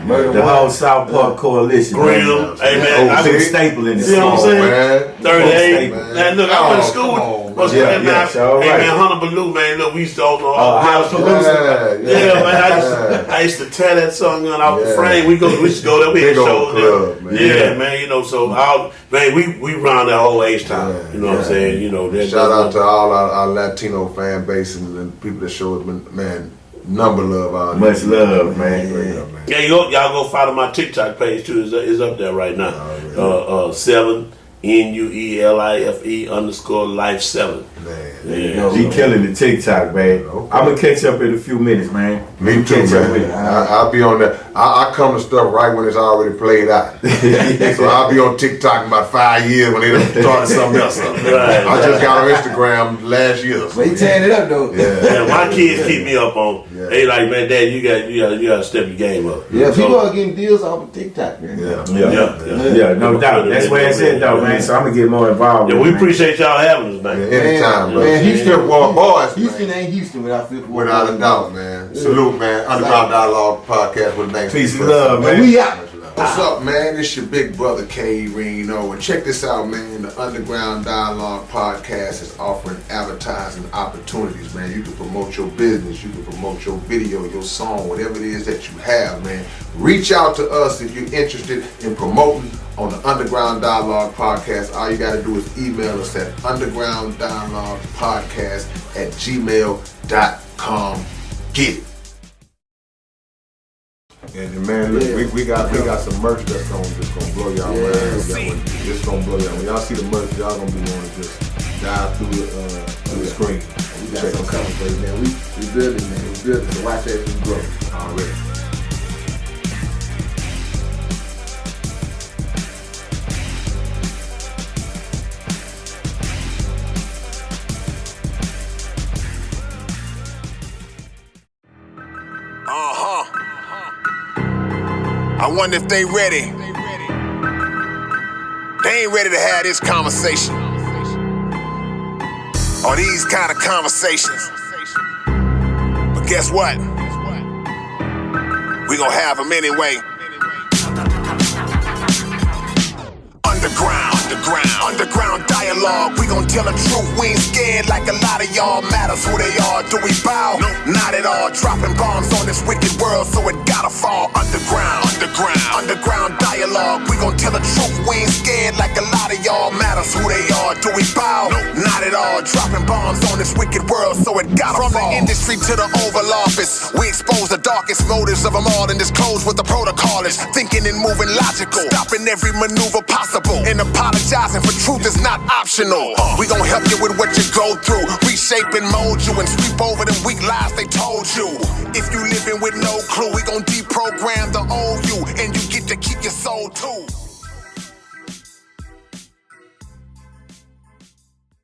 The whole South Park Coalition. Greenham. Hey man, I've been staple in this. See what I'm saying? Man. 38. Man, look, I went to school. Hey man, Hunter Ballou, man, look, we used to all House Palooza. Yeah, man, I used to tear that song out the frame. We used to go there, we had shows there. Yeah, man, you know, so we round that whole H time. You know what I'm saying? You know, shout out to all our Latino fan base and people that show us, man. Number love, much love, man. Yeah, y'all go follow my TikTok page too. It's up there right now. 7 NUELIFE _Life 7. Man, He killing the TikTok, man. Okay. I'm gonna catch up in a few minutes, man. Me too, man. I'll be on that. I come to stuff right when it's already played out. So I'll be on TikTok in about 5 years when they done started something else. I just got on Instagram last year. But he tearing it up though. Yeah, my kids keep me up on. They like, man, Dad, you got to step your game up. Yeah, people are getting deals off of TikTok, man. Yeah, no doubt. That's where it's at, though, man. So I'm gonna get more involved. Yeah, we appreciate y'all having us, man. Anytime, man. Houston Ward Boys. Houston ain't Houston without Fifth Ward. Without a doubt, man. Salute, man. Underground Dialogue Podcast with a name. Peace and love, man. We out. What's up, man? It's your big brother K-Rino, and check this out, man. The Underground Dialogue Podcast is offering advertising opportunities, man. You can promote your business, you can promote your video, your song, whatever it is that you have, man. Reach out to us if you're interested in promoting on the Underground Dialogue Podcast. All you got to do is email us at undergrounddialoguepodcast@gmail.com. Get it. And man, look, we got some merch that's gonna blow y'all mind. It's gonna blow y'all. When y'all see the merch, y'all gonna be wanting to just dive through the screen. We got some coming for you, man. We building, man. We building. So watch that thing grow. Already. I wonder if they ready. They ain't ready to have this conversation. Or these kind of conversations. But guess what? We gonna have them anyway. Underground dialogue. We gon' tell the truth. We ain't scared like a lot of y'all. Matters who they are. Do we bow? No, not at all. Dropping bombs on this wicked world, so it gotta fall. Underground dialogue. We gon' tell the truth. We ain't scared like a lot of y'all. Matters matters who they are. Do we bow? Not at all. Dropping bombs on this wicked world, so it gotta fall. From the industry to the Oval Office, we expose the darkest motives of them all and disclose what the protocol is. Thinking and moving logical, stopping every maneuver possible, and apologizing for truth is not optional. We gon' help you with what you go through, reshape and mold you, and sweep over them weak lies they told you. If you living with no clue, we gon' deprogram the old you, and you get to keep your soul too.